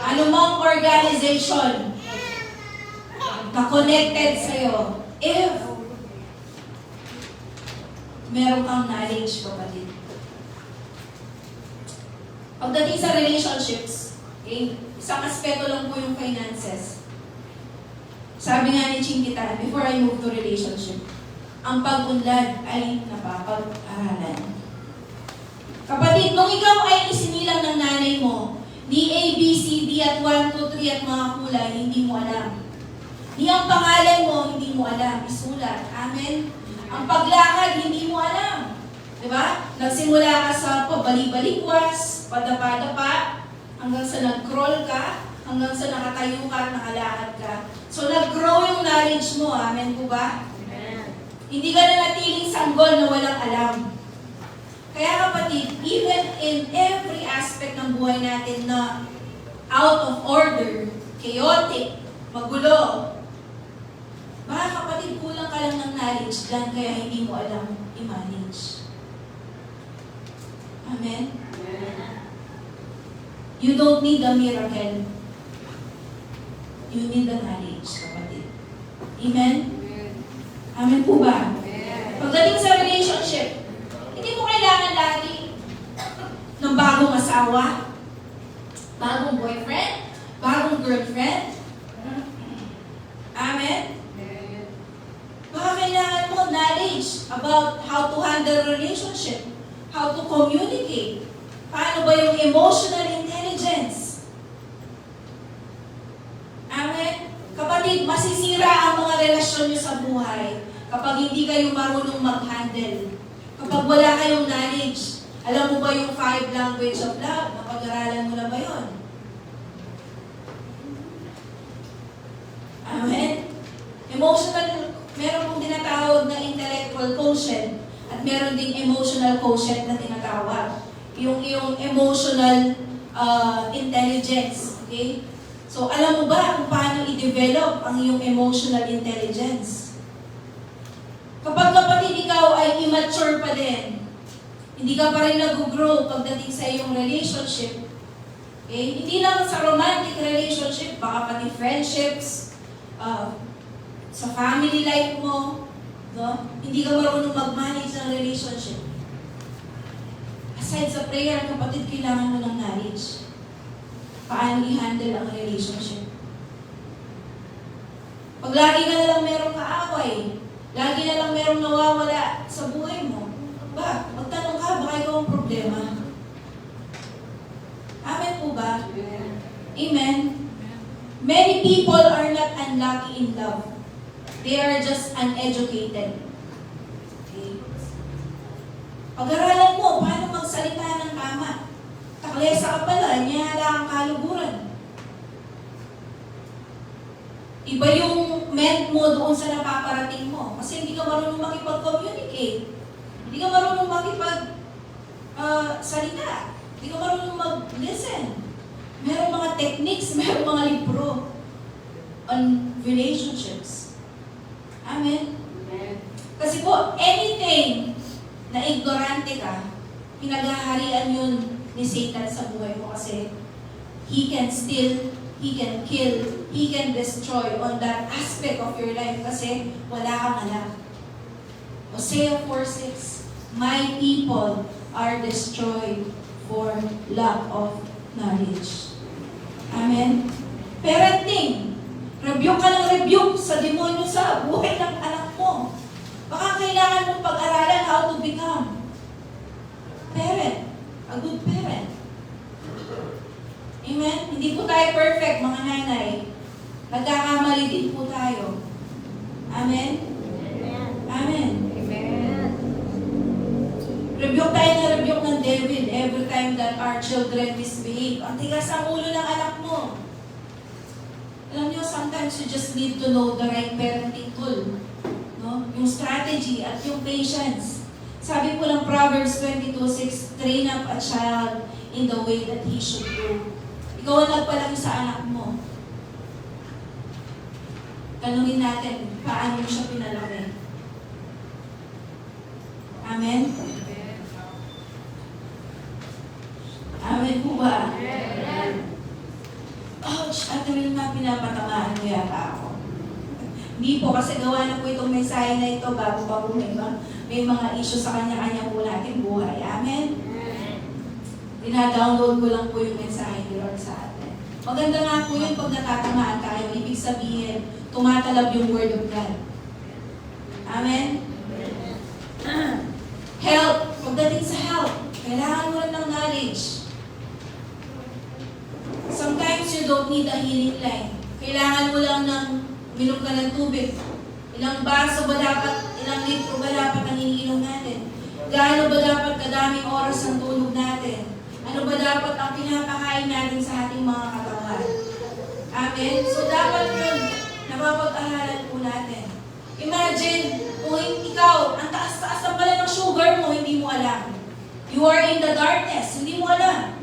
anumang organization na connected sa'yo, if meron kang knowledge, kapatid. Pagdating sa relationships, okay, isang aspeto lang po yung finances. Sabi nga ni Chinkitan, before I move to relationship, ang pag-unlad ay napapag-aralan. Kapatid, nung ikaw ay isinilang ng nanay mo, ni A, B, C, D at 1, 2, 3 at mga kulay, hindi mo alam. Ni ang pangalan mo, hindi mo alam. Isulat. Amen? Ang paglakad, hindi mo alam. Diba? Nagsimula ka sa pabali-balikwas, padapa-dapa, hanggang sa nag-crawl ka, hanggang sa nakatayo ka at nakalakad ka. So nag-grow yung knowledge mo, amen po ba? Hindi ka na natiling sanggol na walang alam. Kaya kapatid, even in every aspect ng buhay natin na out of order, chaotic, magulo, baka kapatid, kulang ka lang ng knowledge dyan kaya hindi mo alam i-manage. Amen? You don't need a miracle. You need the knowledge, kapatid. Amen? Amen po ba? Pagdating sa relationship, hindi mo kailangan lagi ng bagong asawa, bagong boyfriend, bagong girlfriend. Amen? Baka kailangan mo knowledge about how to handle a relationship, how to communicate, paano ba yung emotional intelligence. Amen? Kapatid, masisira ang mga relasyon niyo sa buhay kapag hindi kayo marunong mag-handle. Kapag wala kayong knowledge. Alam mo ba yung 5 language of love? Napag-aralan mo na ba yun? Amen? Emotional, meron pong tinatawag na intellectual quotient at meron ding emotional quotient na tinatawag. Yung emotional intelligence. Okay? So, alam mo ba kung paano i-develop ang iyong emotional intelligence? Kapag kapatid ikaw ay immature pa din, hindi ka pa rin nag-grow pagdating sa iyong relationship, okay? Hindi lang sa romantic relationship, baka pati friendships, sa family life mo, no? Hindi ka marunong mag-manage ng relationship. Aside sa prayer, kapatid, kailangan mo ng knowledge. Paano i-handle ang relationship. Pag lagi ka na lang merong kaaway, lagi na lang merong nawawala sa buhay mo, ba, magtanong ka, baka ikaw ang problema. Amen po ba? Amen? Many people are not unlucky in love. They are just uneducated. Okay? Pag-aralan mo, paano magsalita ng tama. Taklesa ka pala, nihala ang kaluguran. Iba yung meant mo doon sa napaparating mo. Kasi hindi ka marunong makipag-communicate. Hindi ka marunong makipag-salita. Hindi ka marunong mag-listen. Merong mga techniques, merong mga libro on relationships. Amen? Kasi po, anything na ignorante ka, pinaghaharian yun ni Satan sa buhay mo kasi he can steal, he can kill, he can destroy on that aspect of your life kasi wala kang alam. Hosea 4:6, my people are destroyed for lack of knowledge. Amen? Parenting, rebuke ka ng rebuke sa demonyo sa buhay ng anak mo. Baka kailangan mong pag-aralan how to become parent. A good parent. Amen? Hindi po tayo perfect, mga nanay. Nagkakamali din po tayo. Amen? Amen. Rebuke tayo na rebuke ng devil every time that our children misbehave. Ang tigas ang ulo ng anak mo. Alam niyo, sometimes you just need to know the right parenting tool. No? Yung strategy at yung patience. Sabi po ng Proverbs 22:6, train up a child in the way that he should go. Ikaw ang nagpalaki sa anak mo. Tanungin natin, paano mo siya pinalaki? Amen? Amen po ba? Ouch! At Wilma, pinapatamaan mo yata ako. Hindi po, kasi gawa na po itong mensahe na ito bago pa po may mga issue sa kanya-kanya po natin buhay. Amen? Dina-download ko lang po yung mensahe ni Lord sa atin. Maganda nga po yun pag natatamaan tayo. Ibig sabihin, tumatalab yung Word of God. Amen? Health. Pagdating sa health, kailangan mo rin ng knowledge. Sometimes you don't need a healing line. Kailangan mo lang ng minom ka ng tubig. Ilang baso ba dapat, ilang litro ba dapat ang iniinom natin? Gaano ba dapat kadaming oras ang tulog natin? Ano ba dapat ang pinapakain natin sa ating mga katawan? Amen? So dapat yun, napapag-aralan po natin. Imagine, kung ikaw, ang taas-taas na pala ng sugar mo, hindi mo alam. You are in the darkness, hindi mo alam.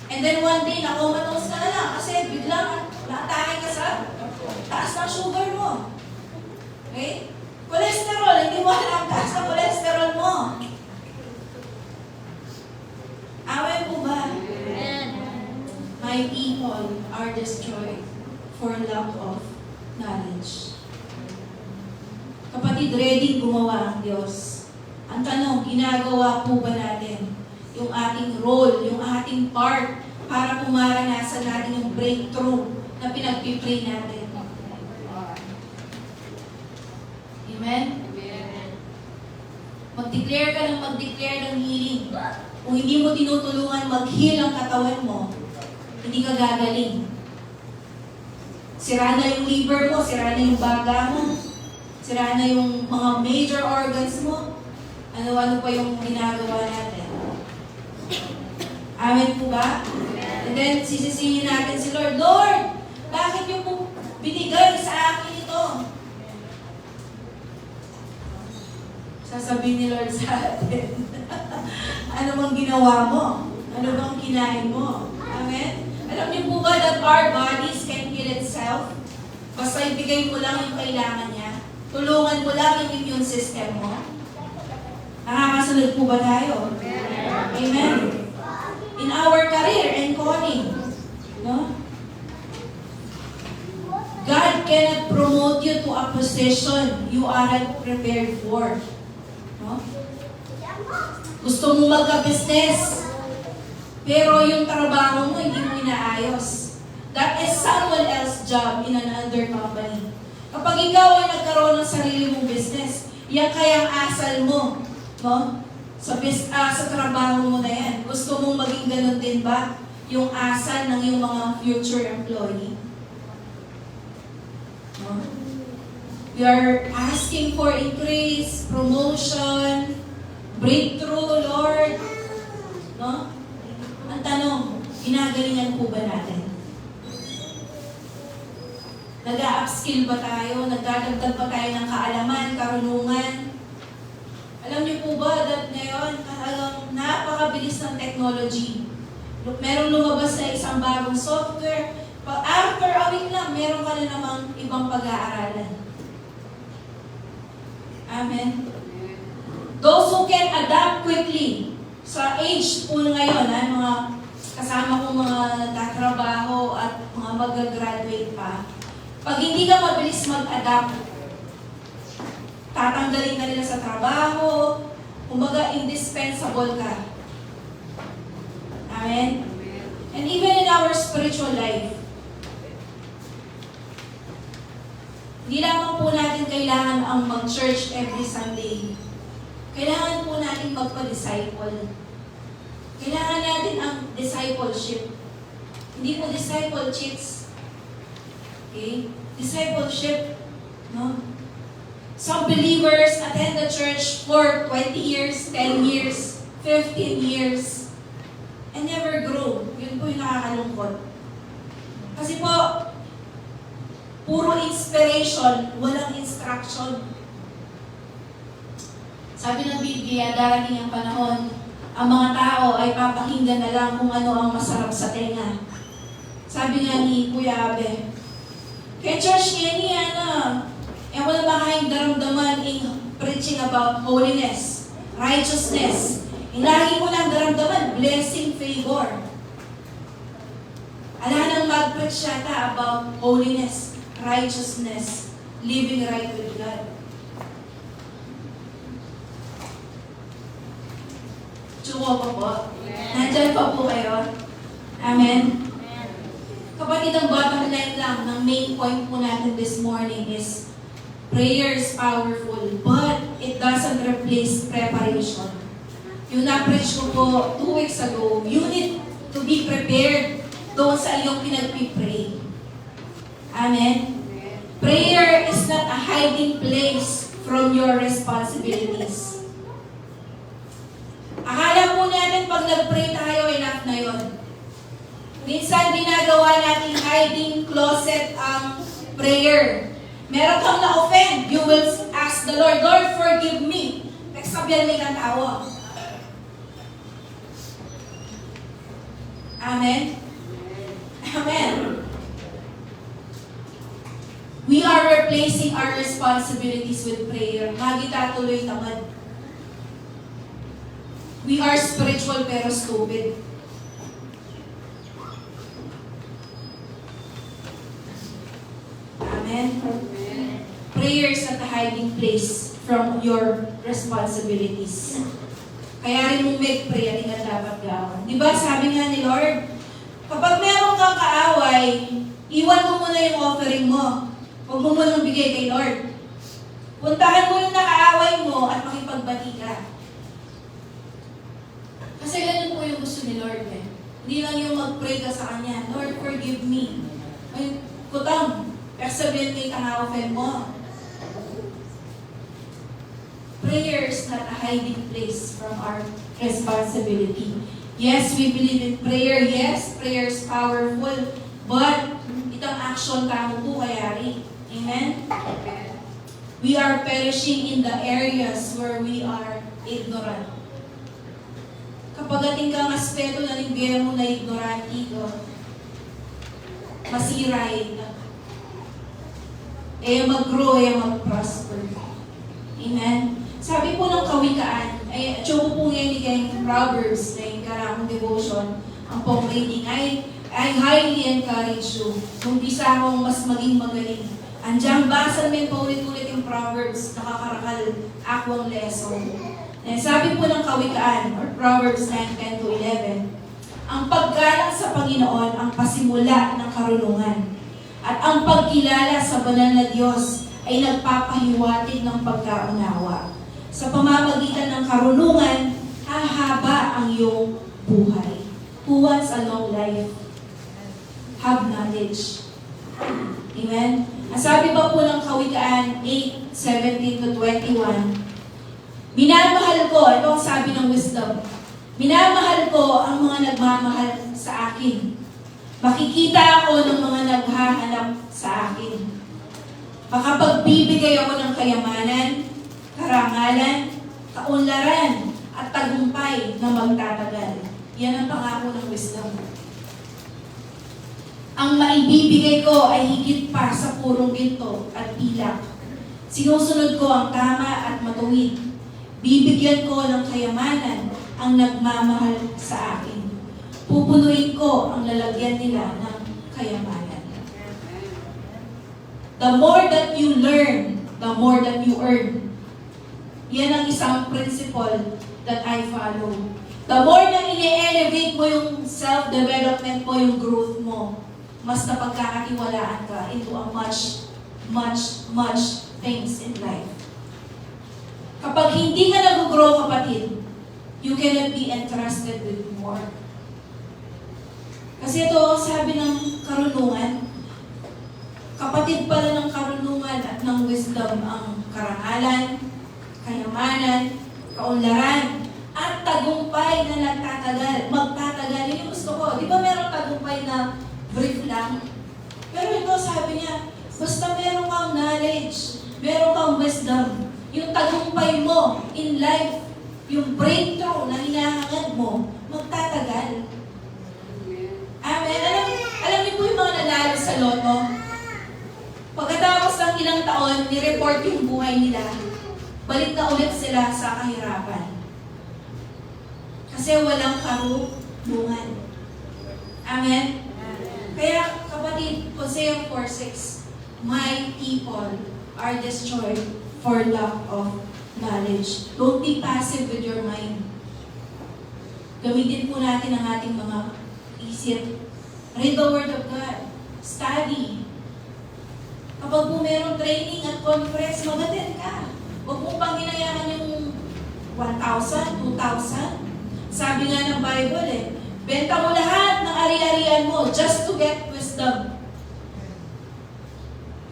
And then one day, nakomatose ka na lang kasi biglang naatake ka sa taas ng sugar mo. Okay? Cholesterol, hindi mo alam taas ng cholesterol mo. Amen po ba? My people are destroyed for lack of knowledge. Kapatid, ready gumawa ang Diyos. Ang tanong, ginagawa po ba natin yung ating role, yung ating part para pumaranasan natin yung breakthrough na pinagpipray natin? Amen? Mag-declare ka ng mag-declare ng healing. Kung hindi mo tinutulungan mag-heal ang katawan mo, hindi ka gagaling. Sira na yung liver mo, sira na yung baga mo, sira na yung mga major organs mo. Ano-ano pa yung ginagawa natin. Amen po ba? And then, sisisihin natin si Lord, Lord, bakit niyo po binigay sa akin ito? Sasabihin ni Lord sa atin, ano bang ginawa mo? Ano bang kinain mo? Amen? Alam niyo po ba that our bodies can heal itself? Basta ibigay mo lang yung kailangan niya. Tulungan mo lang yung immune system mo. Nakakasunod po ba tayo? Amen? In our career and calling, no? God cannot promote you to a position you aren't prepared for. No? Gusto mo magka-business, pero yung trabaho mo hindi mo inaayos. That is someone else's job in another company. Kapag ikaw ay nagkaroon ng sarili mong business, yan kayang asal mo, no? Sa trabaho mo na yan. Gusto mong maging ganun din ba yung asal ng iyong mga future employee? No? We are asking for increase, promotion, breakthrough, Lord. No? Ang tanong, ginagalingan po ba natin? Nag-a-upskill ba tayo? Nagdadagdag ba tayo ng kaalaman, karunungan? Alam niyo po ba that ngayon, talagang napakabilis ng technology. Merong lumabas na isang bagong software, after a week lang, meron ka na namang ibang pag-aaralan. Amen? Those who can adapt quickly, sa age po ngayon, mga kasama kong mga nagtatrabaho at mga mag-graduate pa, pag hindi ka mabilis mag-adapt, tatanggalin ka nila sa trabaho, kumbaga indispensable ka. Amen? And even in our spiritual life, hindi lamang po natin kailangan ang mag-church every Sunday. Kailangan po natin magpa-disciple. Kailangan natin ang discipleship. Hindi po disciple cheats. Okay? Discipleship, no? Some believers attend the church for 20 years, 10 years, 15 years, and never grow. Yun po yung nakakalungkot. Kasi po, puro inspiration, walang instruction. Sabi ng Biblia, darating ang panahon, ang mga tao ay papakinggan na lang kung ano ang masarap sa tenga. Sabi nga ni Kuya Abe, kaya church niya wala ba kayong daramdaman in preaching about holiness, righteousness? Lagi mo lang daramdaman, blessing, favor. Ala nang mag-preach yata about holiness, righteousness, living right with God. Tsuko pa po. Nandyan pa po kayo. Amen. Kapatid, ang bottom line lang ng main point po natin this morning is prayer is powerful, but it doesn't replace preparation. Yung na-preach ko po 2 weeks ago, you need to be prepared doon sa iyong pinagpipray. Amen? Prayer is not a hiding place from your responsibilities. Akala po natin pag nag-pray tayo, minsan ginagawa natin hiding closet ang prayer. Meron kang na-offend, you will ask the Lord, Lord, forgive me. Nagsabihan may kang tawa. Amen? Amen. We are replacing our responsibilities with prayer. Magita tuloy tamad. We are spiritual pero stupid. Amen? Prayer is not a hiding place from your responsibilities. Kaya rin mong make prayer, hindi nga dapat gawin. Di ba sabi nga ni Lord, kapag meron kang kaaway, iwan mo muna yung offering mo. Huwag mo munang bigay kay Lord. Puntahan mo yung nakaaway mo at makipagbati ka. Kasi ganun po yung gusto ni Lord eh. Hindi lang yung mag-pray ka sa Kanya, Lord, forgive me. Ay, kutang, sabihin may tanga-offend mo. Prayer is not a hiding place from our responsibility. Yes, we believe in prayer. Yes, prayer is powerful. But, itang action tamo po kayari. Amen? We are perishing in the areas where we are ignorant. Kapag ating kang aspeto na nibigay mo na ignorante ko, masirain ka. Mag-grow, mag-prosper. Amen? Sabi po ng kawikaan, tsyo po ngayon ni kayong Proverbs na yung karamong devotion, ang pong reading I highly encourage you. Kung bisa akong mas maging magaling. Andiyan, basa namin paulit-ulit yung Proverbs, nakakarakal ako ang lesson. Sabi po ng kawikaan, or Proverbs 9:10-11, ang paggalang sa Panginoon ang pasimula ng karunungan. At ang pagkilala sa banal na Diyos ay nagpapahiwatig ng pagkaunawa. Sa pamamagitan ng karunungan, hahaba ang iyong buhay. Who wants a long life? Have knowledge. Amen? Ang sabi pa po ng kawikaan 8:17-21, minamahal ko, ito ang sabi ng wisdom, minamahal ko ang mga nagmamahal sa akin. Makikita ako ng mga naghahanap sa akin. Makapagbibigay ako ng kayamanan, karangalan, kaunlaran, at tagumpay na magtatagal. Yan ang pangako ng wisdom. Ang maibibigay ko ay higit pa sa purong ginto at pilak. Sinusunod ko ang tama at matuwid. Bibigyan ko ng kayamanan ang nagmamahal sa akin. Pupunuin ko ang lalagyan nila ng kayamanan. The more that you learn, the more that you earn. Yan ang isang principle that I follow. The more na ini-elevate mo yung self-development mo, yung growth mo, mas napagkakatiwalaan ka into a much things in life. Kapag hindi ka nag-grow, kapatid, you cannot be entrusted with more. Kasi ito, sabi ng karunungan, kapatid pala ng karunungan at ng wisdom ang karangalan, kayamanan, kaunlaran, at tagumpay na nagtatagal, magtatagal. Yun yung gusto ko. Di ba meron tagumpay na brief lang? Pero ito, sabi niya, basta meron kang knowledge, meron kang wisdom, yung tagumpay mo in life, yung breakthrough na hinahangad mo, magtatagal. Amen. Alam niyo po yung mga nanalo sa loto? Pagkatapos ng ilang taon, ni-report yung buhay nila, balik na ulit sila sa kahirapan. Kasi walang karunungan. Amen? Kaya, kapatid, Hosea 4:6, my people are destroyed for lack of knowledge. Don't be passive with your mind. Gamitin po natin ang ating mga isip. Read the Word of God. Study. Kapag po mayroong training at conference, mag-attend ka. Huwag mong panghinayaan yung 1,000, 2,000. Sabi nga ng Bible benta mo lahat ng ari-arian mo just to get wisdom.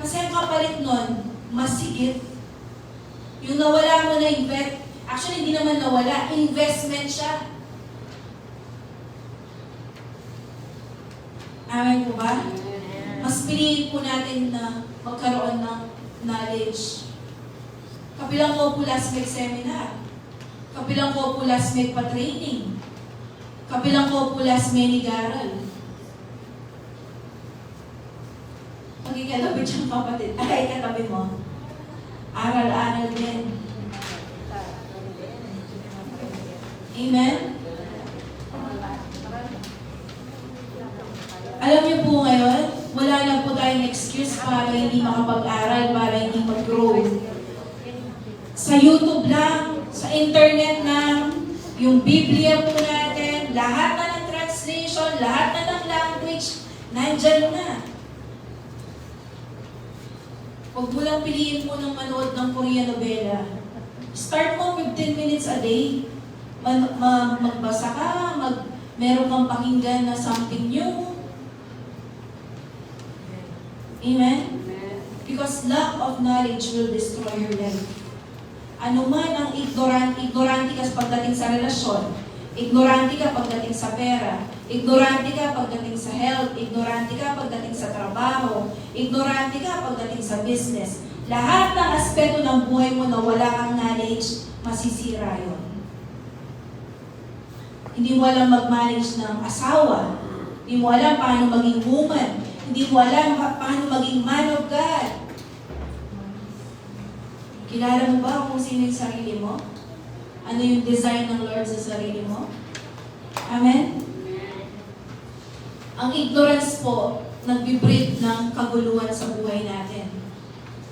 Kasi ang kapalit nun, mas higit. Yung nawala mo na actually hindi naman nawala, investment siya. Amen po ba? Mas piliin po natin na magkaroon ng knowledge. Kabilang ko po last week seminar. Kabilang ko po last week pa-training. Kabilang ko po last mini-garal. Pagkikalabit siyang kapatid. Ay, katabi mo. Aral-aral din. Amen? Alam niyo po ngayon, wala na po tayong excuse para hindi makapag-aral, para hindi mag-grow. Sa YouTube lang, sa internet lang, yung Biblia po natin, lahat na ng translation, lahat na ng language, nandyan na. Huwag mo lang piliin mo ng manood ng Korean novela. Start mo 15 minutes a day. Magbasa ka, meron kang pakinggan na something new. Amen? Because lack of knowledge will destroy your life. Ano man ang ignorante ka pagdating sa relasyon, ignorante ka pagdating sa pera, ignorante ka pagdating sa health, ignorante ka pagdating sa trabaho, ignorante ka pagdating sa business. Lahat ng aspeto ng buhay mo na wala kang knowledge, masisira yun. Hindi mo alam mag-manage ng asawa, hindi mo alam paano maging woman, hindi mo alam paano maging man of God. Kilala mo ba kung sino yung sarili mo? Ano yung design ng Lord sa sarili mo? Amen? Ang ignorance po, nagbibreed ng kaguluhan sa buhay natin.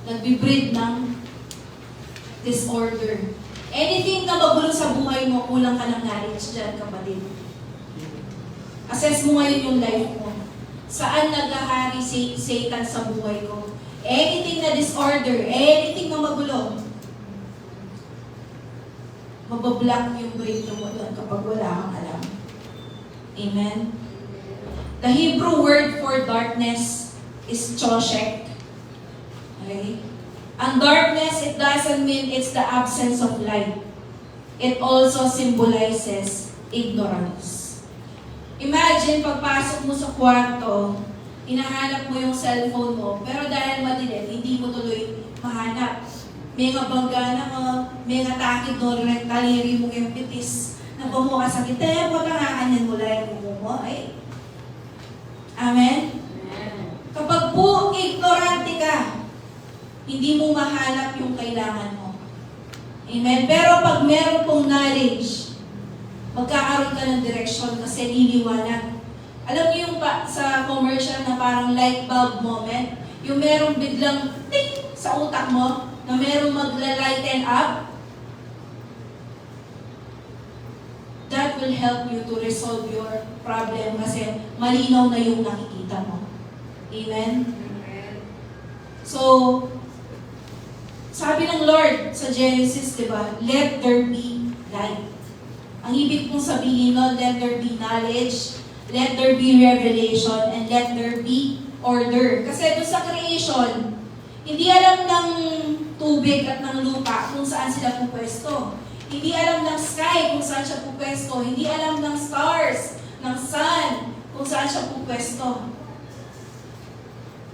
Nagbibreed ng disorder. Anything na magulo sa buhay mo, kulang ka ng knowledge dyan, kapatid. Assess mo ngayon yung life mo. Saan naghahari si Satan sa buhay ko? Anything na disorder, anything na magulo, mabablock yung breakthrough mo doon kapag wala kang alam. Amen? The Hebrew word for darkness is choshek. Okay? Ang darkness, it doesn't mean it's the absence of light. It also symbolizes ignorance. Imagine, pagpasok mo sa kwarto, hinahanap mo yung cellphone mo, pero dahil madilim, hindi mo tuloy mahanap. May nga bangga na ka, may nga takid doon, taliri mo yung pitis, na bumuka sa kita, pag nangakanyan mo lang yung mo, ay. Amen? Kapag po ignorante ka, hindi mo mahanap yung kailangan mo. Amen? Pero pag meron pong knowledge, magkakaroon ka ng direksyon kasi liliwanag. Alam niyo yung sa commercial na parang light bulb moment? Yung merong biglang ting sa utak mo, na merong magla-lighten up? That will help you to resolve your problem kasi malinaw na yung nakikita mo. Amen? So, sabi ng Lord sa Genesis, di ba? Let there be light. Ang ibig pong sabihin nun, let there be knowledge, let there be revelation, and let there be order. Kasi doon sa creation, hindi alam ng tubig at ng lupa kung saan sila pupwesto. Hindi alam ng sky kung saan siya pupwesto. Hindi alam ng stars, ng sun, kung saan siya pupwesto.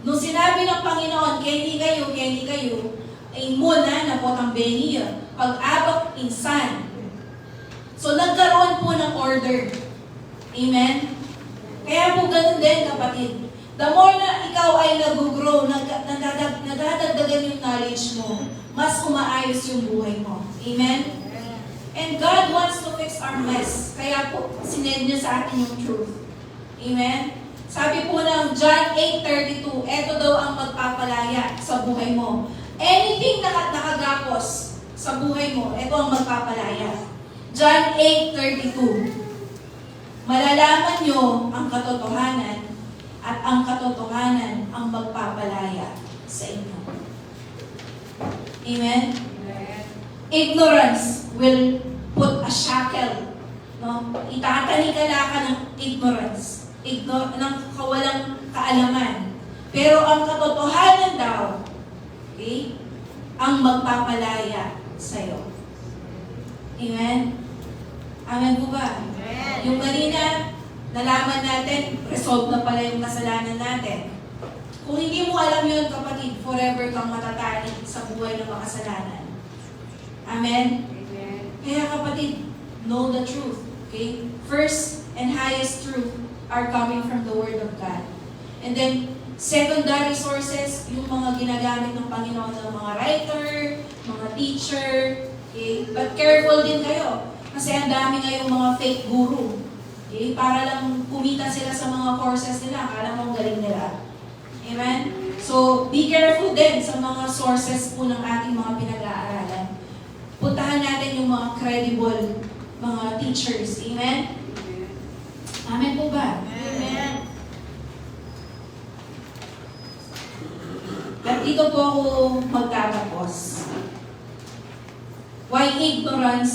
Nung sinabi ng Panginoon, kendi kayo, ay muna na po ang benir, pag-abak insan. So, nagkaroon po ng order. Amen? Kaya po ganun din, kapatid. The more na ikaw ay nag-grow, nadadagdagan yung knowledge mo, mas umaayos yung buhay mo. Amen? And God wants to fix our mess. Kaya po, sinend niya sa atin yung truth. Amen? Sabi po ng John 8:32, eto daw ang magpapalaya sa buhay mo. Anything na nakagapos sa buhay mo, eto ang magpapalaya. John 8:32. Malalaman nyo ang katotohanan at ang katotohanan ang magpapalaya sa inyo. Amen? Ignorance will put a shackle. No? Itatalikala ka ng ignorance. Ng kawalang kaalaman. Pero ang katotohanan daw, okay, ang magpapalaya sa'yo. Amen? Amen po ba? Amen. Yung kanina, nalaman natin, resolve na pala yung kasalanan natin. Kung hindi mo alam yun, kapatid, forever kang matatali sa buhay ng makasalanan. Amen? Kaya kapatid, know the truth. Okay? First and highest truth are coming from the Word of God. And then, secondary sources, yung mga ginagamit ng Panginoon ng mga writer, mga teacher. Okay? But careful din kayo. Kasi ang dami ngayong mga fake guru. Okay? Para lang kumita sila sa mga courses nila. Akala mo ang galing nila. Amen? So, be careful din sa mga sources po ng ating mga pinag-aaralan. Puntahan natin yung mga credible mga teachers. Amen? Amen po ba? Amen. At dito po ako magtatapos. Why ignorance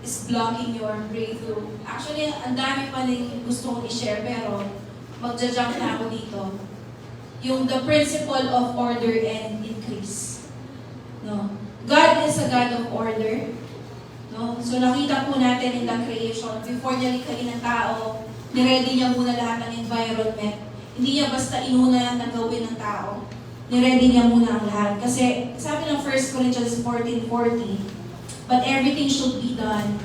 is blocking your breakthrough. Actually, ang dami pa rin gusto kong i-share, pero magja-jump na ako dito. Yung the principle of order and increase. No? God is a God of order. No? So nakita po natin in the creation, before niya likhain ng tao, niready niya muna lahat ng environment. Hindi niya basta inuna na gawin ng tao. Niready niya muna ang lahat. Kasi sabi ng 1 Corinthians 14:40, but everything should be done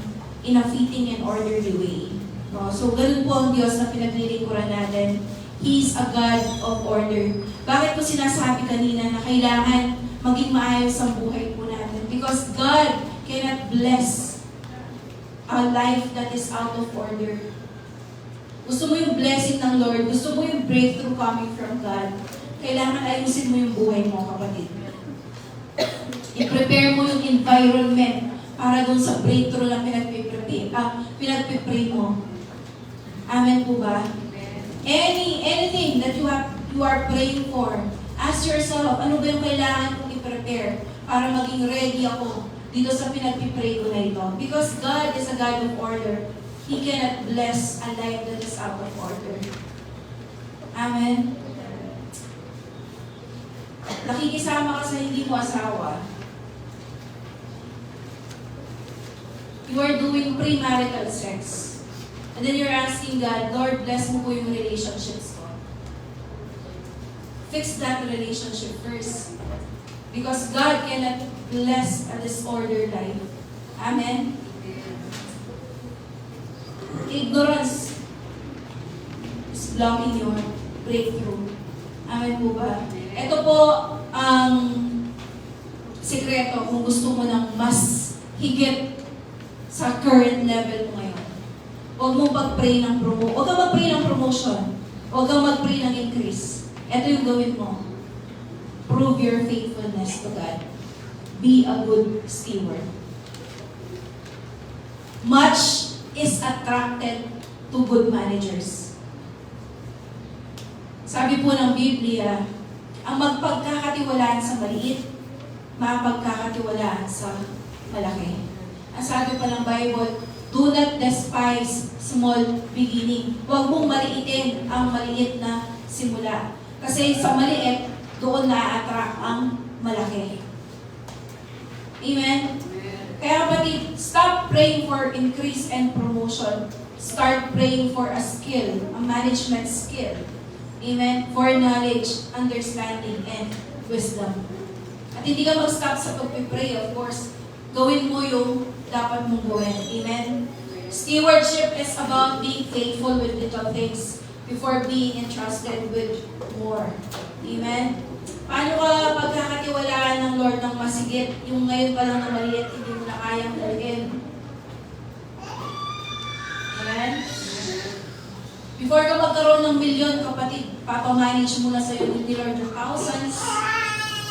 in a fitting and orderly way. No? So ganun po ang Diyos na pinaglilingkuran natin. He's a God of order. Bakit po sinasabi kanina na kailangan maging maayos ang buhay po natin? Because God cannot bless a life that is out of order. Gusto mo yung blessing ng Lord, gusto mo yung breakthrough coming from God, kailangan ayusin mo yung buhay mo, kapatid. I-prepare mo yung environment para dun sa breakthrough na pinagpipray mo. Amen po ba? Anything that you are praying for, ask yourself, ano ba yung kailangan kong i-prepare para maging ready ako dito sa pinagpipray ko na ito? Because God is a God of order. He cannot bless a life that is out of order. Amen? Nakikisama ka sa hindi mo asawa. You are doing premarital sex. And then you're asking God, Lord, bless mo po yung relationships ko. Fix that relationship first. Because God cannot bless a disordered life. Amen? Ignorance is blocking your breakthrough. Amen po ba? Ito po ang sikreto kung gusto mo ng mas higit sa current level mo ngayon. Huwag mong pag-pray ng huwag kang mag-pray ng promotion. Huwag kang mag-pray ng increase. Ito yung gawin mo. Prove your faithfulness to God. Be a good steward. Much is attracted to good managers. Sabi po ng Biblia, ang magpagkakatiwalaan sa maliit, mapagkakatiwalaan sa malaki. Ang sabi pa ng Bible, do not despise small beginning. Huwag mong maliitin ang maliit na simula. Kasi sa maliit, doon na-attract ang malaki. Amen? Kaya kapatid, stop praying for increase and promotion. Start praying for a skill, a management skill. Amen? For knowledge, understanding, and wisdom. At hindi ka mag-stop sa pag-pray, of course. Gawin mo yung dapat mong gawin. Amen? Stewardship is about being faithful with little things before being entrusted with more. Amen? Paano ka pagkakatiwalaan ng Lord ng masigit? Yung ngayon pa lang na maliit, hindi mo na kayang dalhin. Amen? Before ka magkaroon ng milyon, kapatid, papamanage muna sa'yo ni Lord yung thousands,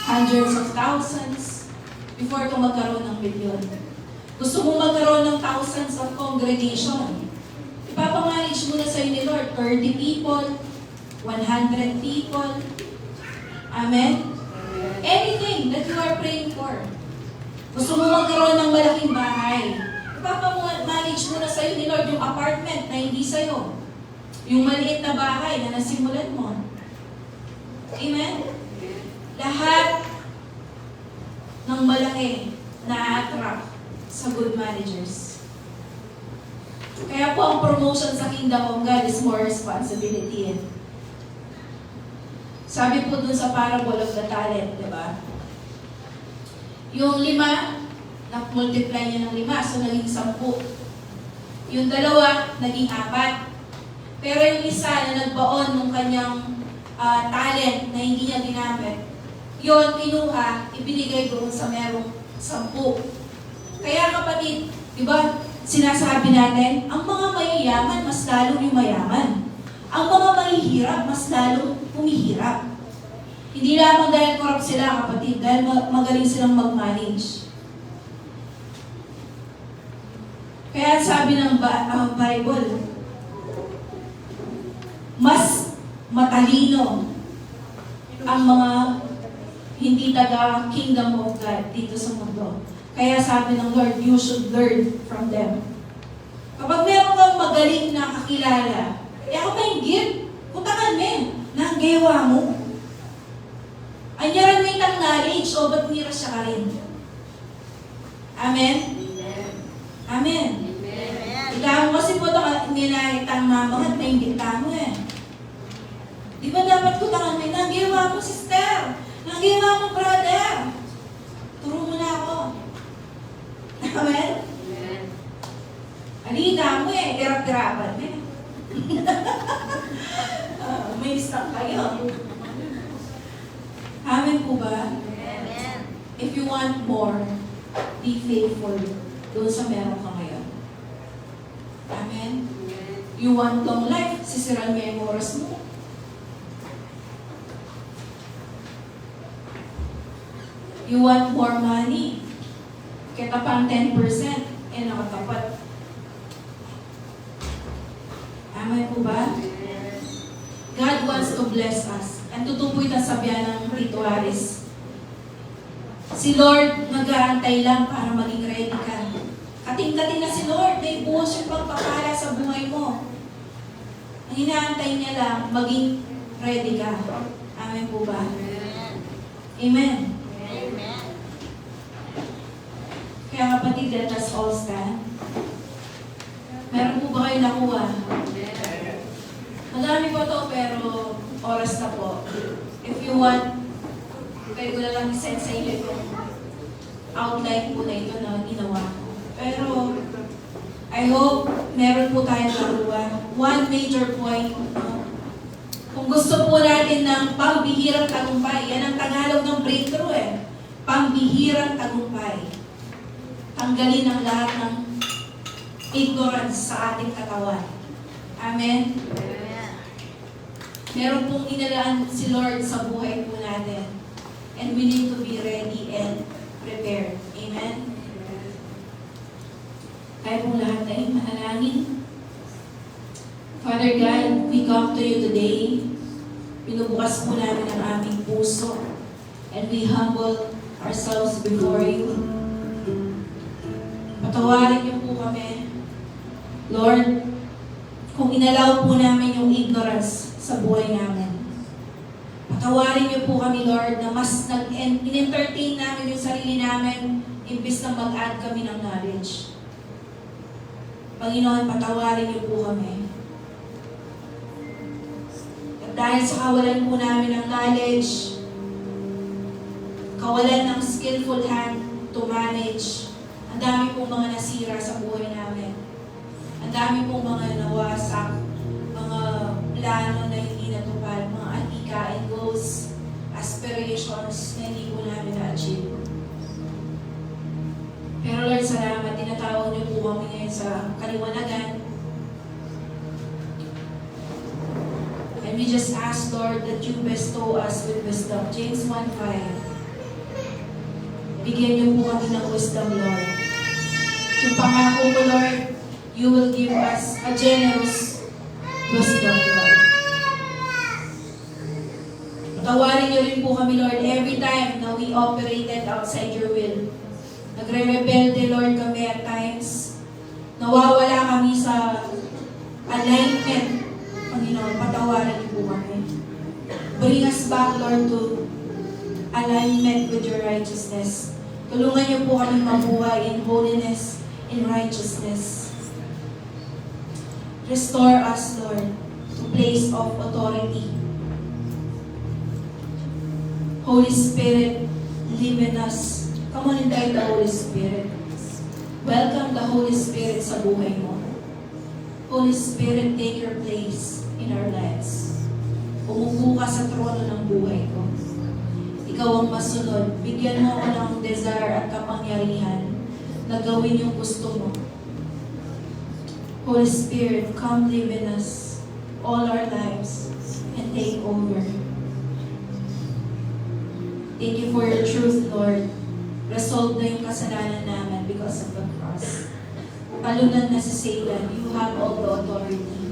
hundreds of thousands, before ka magkaroon ng milyon. Gusto mo magkaroon ng thousands of congregation. Ipapamanage muna sa'yo ni Lord, 30 people, 100 people. Amen? Anything that you are praying for. Gusto mo magkaroon ng malaking bahay. Ipapamanage muna sa'yo ni Lord yung apartment na hindi sa'yo. Yung maliit na bahay na nasimulan mo. Amen? Lahat ng malaki na attract sa good managers. Kaya po ang promotion sa Kingdom of God is more responsibility. Sabi po dun sa parable of the talent, di ba? Yung 5, na-multiply niya ng 5, so naging 10. Yung 2, naging 4. Pero yung isa na nagbaon ng kanyang talent na hindi niya ginamit, yun, kinuha, ibinigay doon sa merong 10. Kaya kapatid, di ba, sinasabi natin, ang mga mayayaman, mas lalong yumayaman. Ang mga mahihirap, mas lalong humihirap. Hindi lamang dahil corrupt sila, kapatid, dahil magaling silang mag-manage. Kaya sabi ng Bible, mas matalino ang mga hindi taga Kingdom of God dito sa mundo. Kaya sabi ng Lord, you should learn from them. Kapag meron kang magaling na kakilala, ako maingit, putakan mo, nanggewa mo. Anyaran mo itang knowledge, o ba't mira siya ka rin? Amen? Amen. Ikaw mo kasi po itang mamahat, maingit ka mo eh. Di ba dapat putakan mo, nanggewa mo sister, nanggewa mo brother. Turo mo na ako. Amen? Alita mo eh, hirap-hirapan mo eh. May stop kayo. Amen po ba? Amen. If you want more, be faithful doon sa meron ka ngayon. Amen? You want long life, sisiran mo yung oras mo. You want more money, kita pang 10%, nakatapat. Amen po ba? God wants to bless us. Ang tutupoy na sabihan ng Tito Aris. Si Lord mag-aantay lang para maging ready ka. Kating-kating na si Lord, may buhos yung pagpapala sa buhay mo. Ang inaantay niya lang, maging ready ka. Amen po ba? Amen. Amen. Kaya kapatid, let us all stand. Meron po ba kayo nakuha? Madami po to, pero oras na po. If you want, pwede ko na lang isend sa inyo itong outline po na ito na ginawa ko. Pero, I hope meron po tayong nakuha. One major point, kung gusto po natin ng pambihirang tagumpay, yan ang Tagalog ng breakthrough eh. Pambihirang tagumpay. Tanggalin ang lahat ng ignorance sa ating katawan. Amen? Meron pong inalaan si Lord sa buhay po natin. And we need to be ready and prepared. Amen? Tayo pong lahat ay manalangin. Father God, we come to you today. Pinubukas po namin ang aming puso. And we humble ourselves before you. Patawarin niyo po kami. Lord, kung inalaw po namin yung ignorance sa buhay namin. Patawarin niyo po kami, Lord, na mas in-entertain namin yung sarili namin imbis na mag-add kami ng knowledge. Panginoon, patawarin niyo po kami. At dahil sa kawalan po namin ng knowledge, kawalan ng skillful hand to manage, ang dami pong mga nasira sa buhay namin. Ang dami pong mga nawasak, mga plano na hindi natupad, mga adhikain, goals, aspirations na hindi po namin na-achieve. Pero Lord, salamat, tinatawag niyo po kami ngayon sa kaliwanagan. And we just ask, Lord, that you bestow us with wisdom. James 1:5. Bigyan niyo po kami ng wisdom, Lord. Yung pangako ko, Lord, you will give us a generous wisdom, Lord. Patawarin niyo rin po kami, Lord, every time na we operated outside your will. Nagre-rebelde, Lord, kami at times. Nawawala kami sa alignment. Panginoon, patawarin niyo po kami. Bring us back, Lord, to alignment with your righteousness. Tulungan niyo po kami mabuhay in holiness, in righteousness. Restore us, Lord, to place of authority. Holy Spirit, live in us. Come on, invite the Holy Spirit. Welcome the Holy Spirit sa buhay mo. Holy Spirit, take your place in our lives. Umupo ka sa trono ng buhay ko. Ikaw ang masunod. Bigyan mo ako ng desire at kapangyarihan na gawin yung gusto mo. Holy Spirit, come live in us all our lives and take over. Thank you for your truth, Lord. Resolve na yung kasalanan namin because of the cross. Palunan na si Satan. You have all the authority.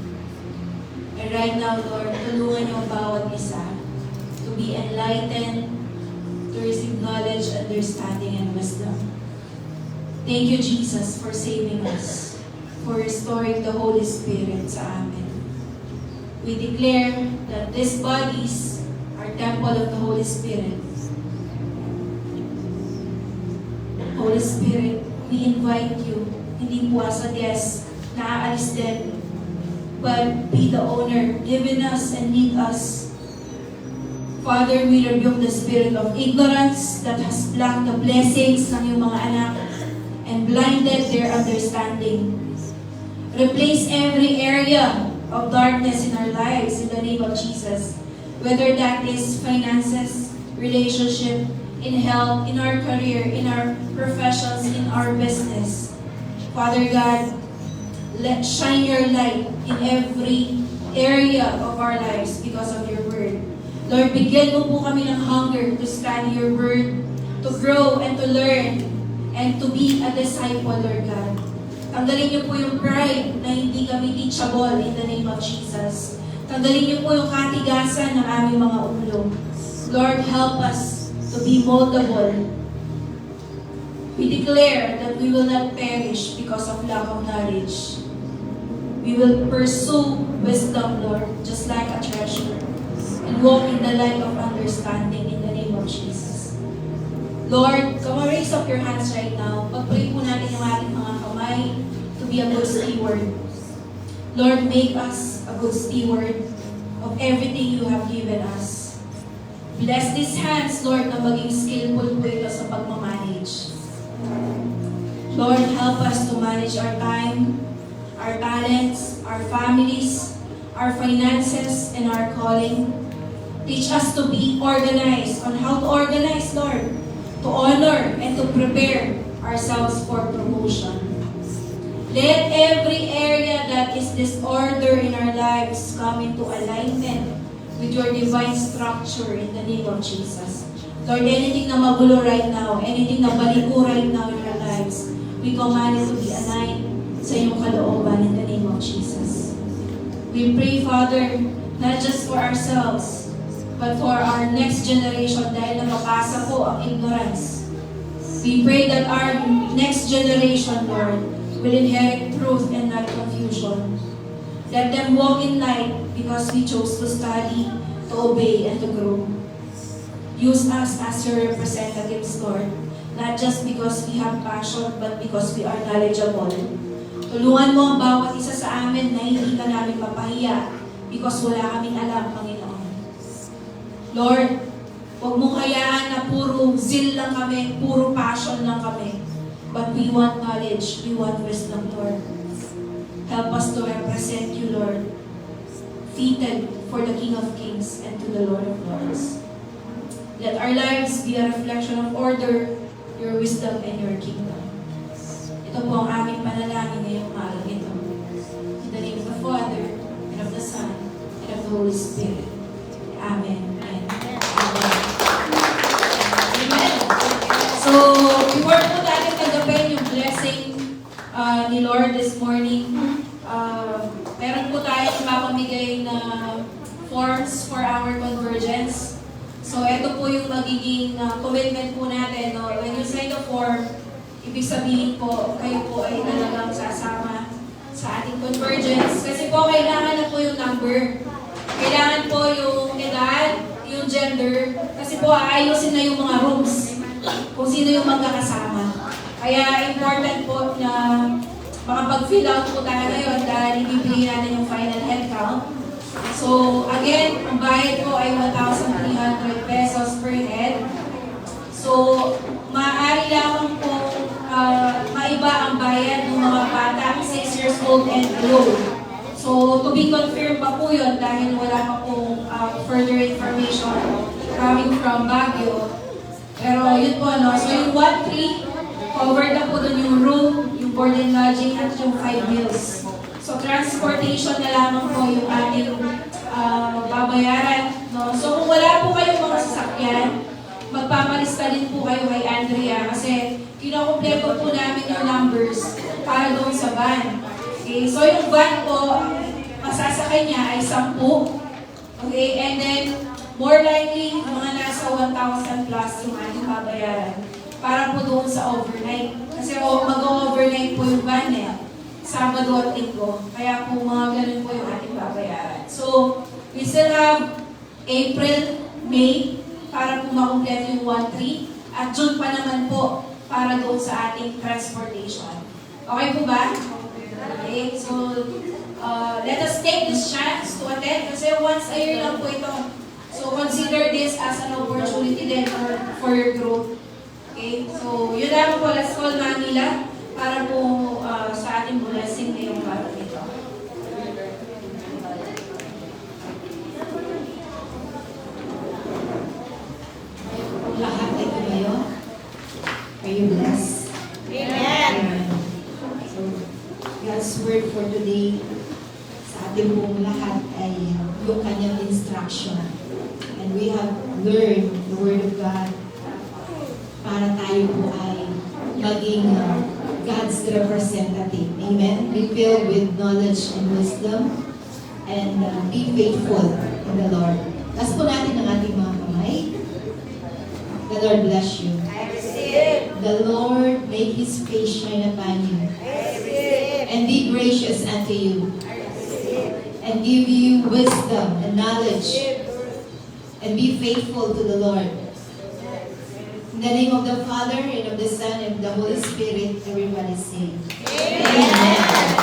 And right now, Lord, tulungan niyo ang bawat isa to be enlightened, to receive knowledge, understanding, and wisdom. Thank you, Jesus, for saving us, for restoring the Holy Spirit sa amin. We declare that these bodies are temple of the Holy Spirit. Holy Spirit, we invite you, hindi po as a guest, na aalis din, but be the owner, live in us and lead us. Father, we rebuke the spirit of ignorance that has blocked the blessings ng iyong mga anak and blinded their understanding. Replace every area of darkness in our lives in the name of Jesus, whether that is finances, relationship, in health, in our career, in our professions, in our business. Father God, let shine your light in every area of our lives because of your word. Lord, bigyan mo po kami ng hunger to study your word, to grow and to learn, and to be a disciple, Lord God. Tanggalin niyo po yung pride na hindi kami teachable in the name of Jesus. Tanggalin niyo po yung katigasan ng aming mga ulo. Lord, help us to be moldable. We declare that we will not perish because of lack of knowledge. We will pursue wisdom, Lord, just like a treasure, and walk in the light of understanding in the name of Jesus. Lord, come on, raise up your hands right now. Pag-pray po natin yung ating mga kamay to be a good steward. Lord, make us a good steward of everything you have given us. Bless these hands, Lord, na maging skillful po ito sa pagmamanage. Lord, help us to manage our time, our talents, our families, our finances, and our calling. Teach us to be organized on how to organize, Lord, to honor and to prepare ourselves for promotion. Let every area that is disorder in our lives come into alignment with your divine structure in the name of Jesus. Lord, anything na magulo right now, anything na baligo right now in our lives, we command it to be aligned sa iyong kalooban in the name of Jesus. We pray, Father, not just for ourselves, but for our next generation dahil napapasa po ang ignorance. We pray that our next generation, Lord, will inherit truth and not confusion. Let them walk in light because we chose to study, to obey, and to grow. Use us as your representatives, Lord, not just because we have passion, but because we are knowledgeable. Tulungan mo ang bawat isa sa amin na hindi ka namin mapahiya because wala kaming alam, Panginoon. Lord, huwag mong hayaan na puro zeal lang kami, puro passion lang kami. But we want knowledge, we want wisdom, Lord. Help us to represent you, Lord, fitted for the King of Kings and to the Lord of Lords. Let our lives be a reflection of order, your wisdom, and your kingdom. Ito po ang aming panalangin ngayong umaga ito. In the name of the Father, and of the Son, and of the Holy Spirit. Amen. Amen. Amen. So, before po natin tanggapin yung blessing ni Lord this morning, meron po tayong papamigay na forms for our convergence. So, ito po yung magiging commitment po natin. No? When you sign the form, ibig sabihin po, kayo po ay talagang sasama sa ating convergence. Kasi po, kailangan na po yung number. Kailangan po yung edad, yung gender. Kasi po, aayusin na yung mga rooms kung sino yung magkakasama. Kaya important po na makapag-fill out po tayo ngayon dahil ibibigay natin yung final head count. So, again, ang bayad po ay 1,300 pesos per head. So, maaari lamang po maiba ang bayad ng mga bata 6 years old and below. So, to be confirmed pa po yun dahil wala pa pong further information coming from Baguio. Pero yun po, no? So, yung 1-3, covered na po dun yung room, yung board and lodging, at yung 5 meals. So, transportation na lamang po yung ating babayaran. No? So, kung wala po kayong mga sasakyan, magpaparista din po kayo kay Andrea kasi kinokompleto po namin yung numbers para doon sa van. Okay? So, yung van po, masasakay niya ay 10. Okay? And then, more likely, mga nasa 1,000 plus yung ating babayaran para po doon sa overnight. Kasi mag-overnight po yung van eh. Sabado at Linggo. Kaya po mga ganun po yung ating babayaran. So, we still have April, May, para po makumpleto yung 1-3. At June pa naman po para doon sa ating transportation. Okay po ba? Okay, so let us take this chance to attend kasi once a year lang po ito. So consider this as an opportunity then for your growth. Okay, so yun lang po. Let's call Manila para po sa ating blessing ngayong araw nito. Lahat ay tumayo. Are you blessed? Amen. So, God's word for today sa ating pong lahat ay yung kanyang instruction. And we have learned the word of God para tayo po ay maging God's representative. Amen? Be filled with knowledge and wisdom and be faithful in the Lord. Taas po natin ang ating mga kamay. The Lord bless you. I receive. The Lord make His face shine upon you I receive. and be gracious unto you I receive. and give you wisdom and knowledge and be faithful to the Lord. In the name of the Father and of the Son and of the Holy Spirit, everybody say, Amen. Amen.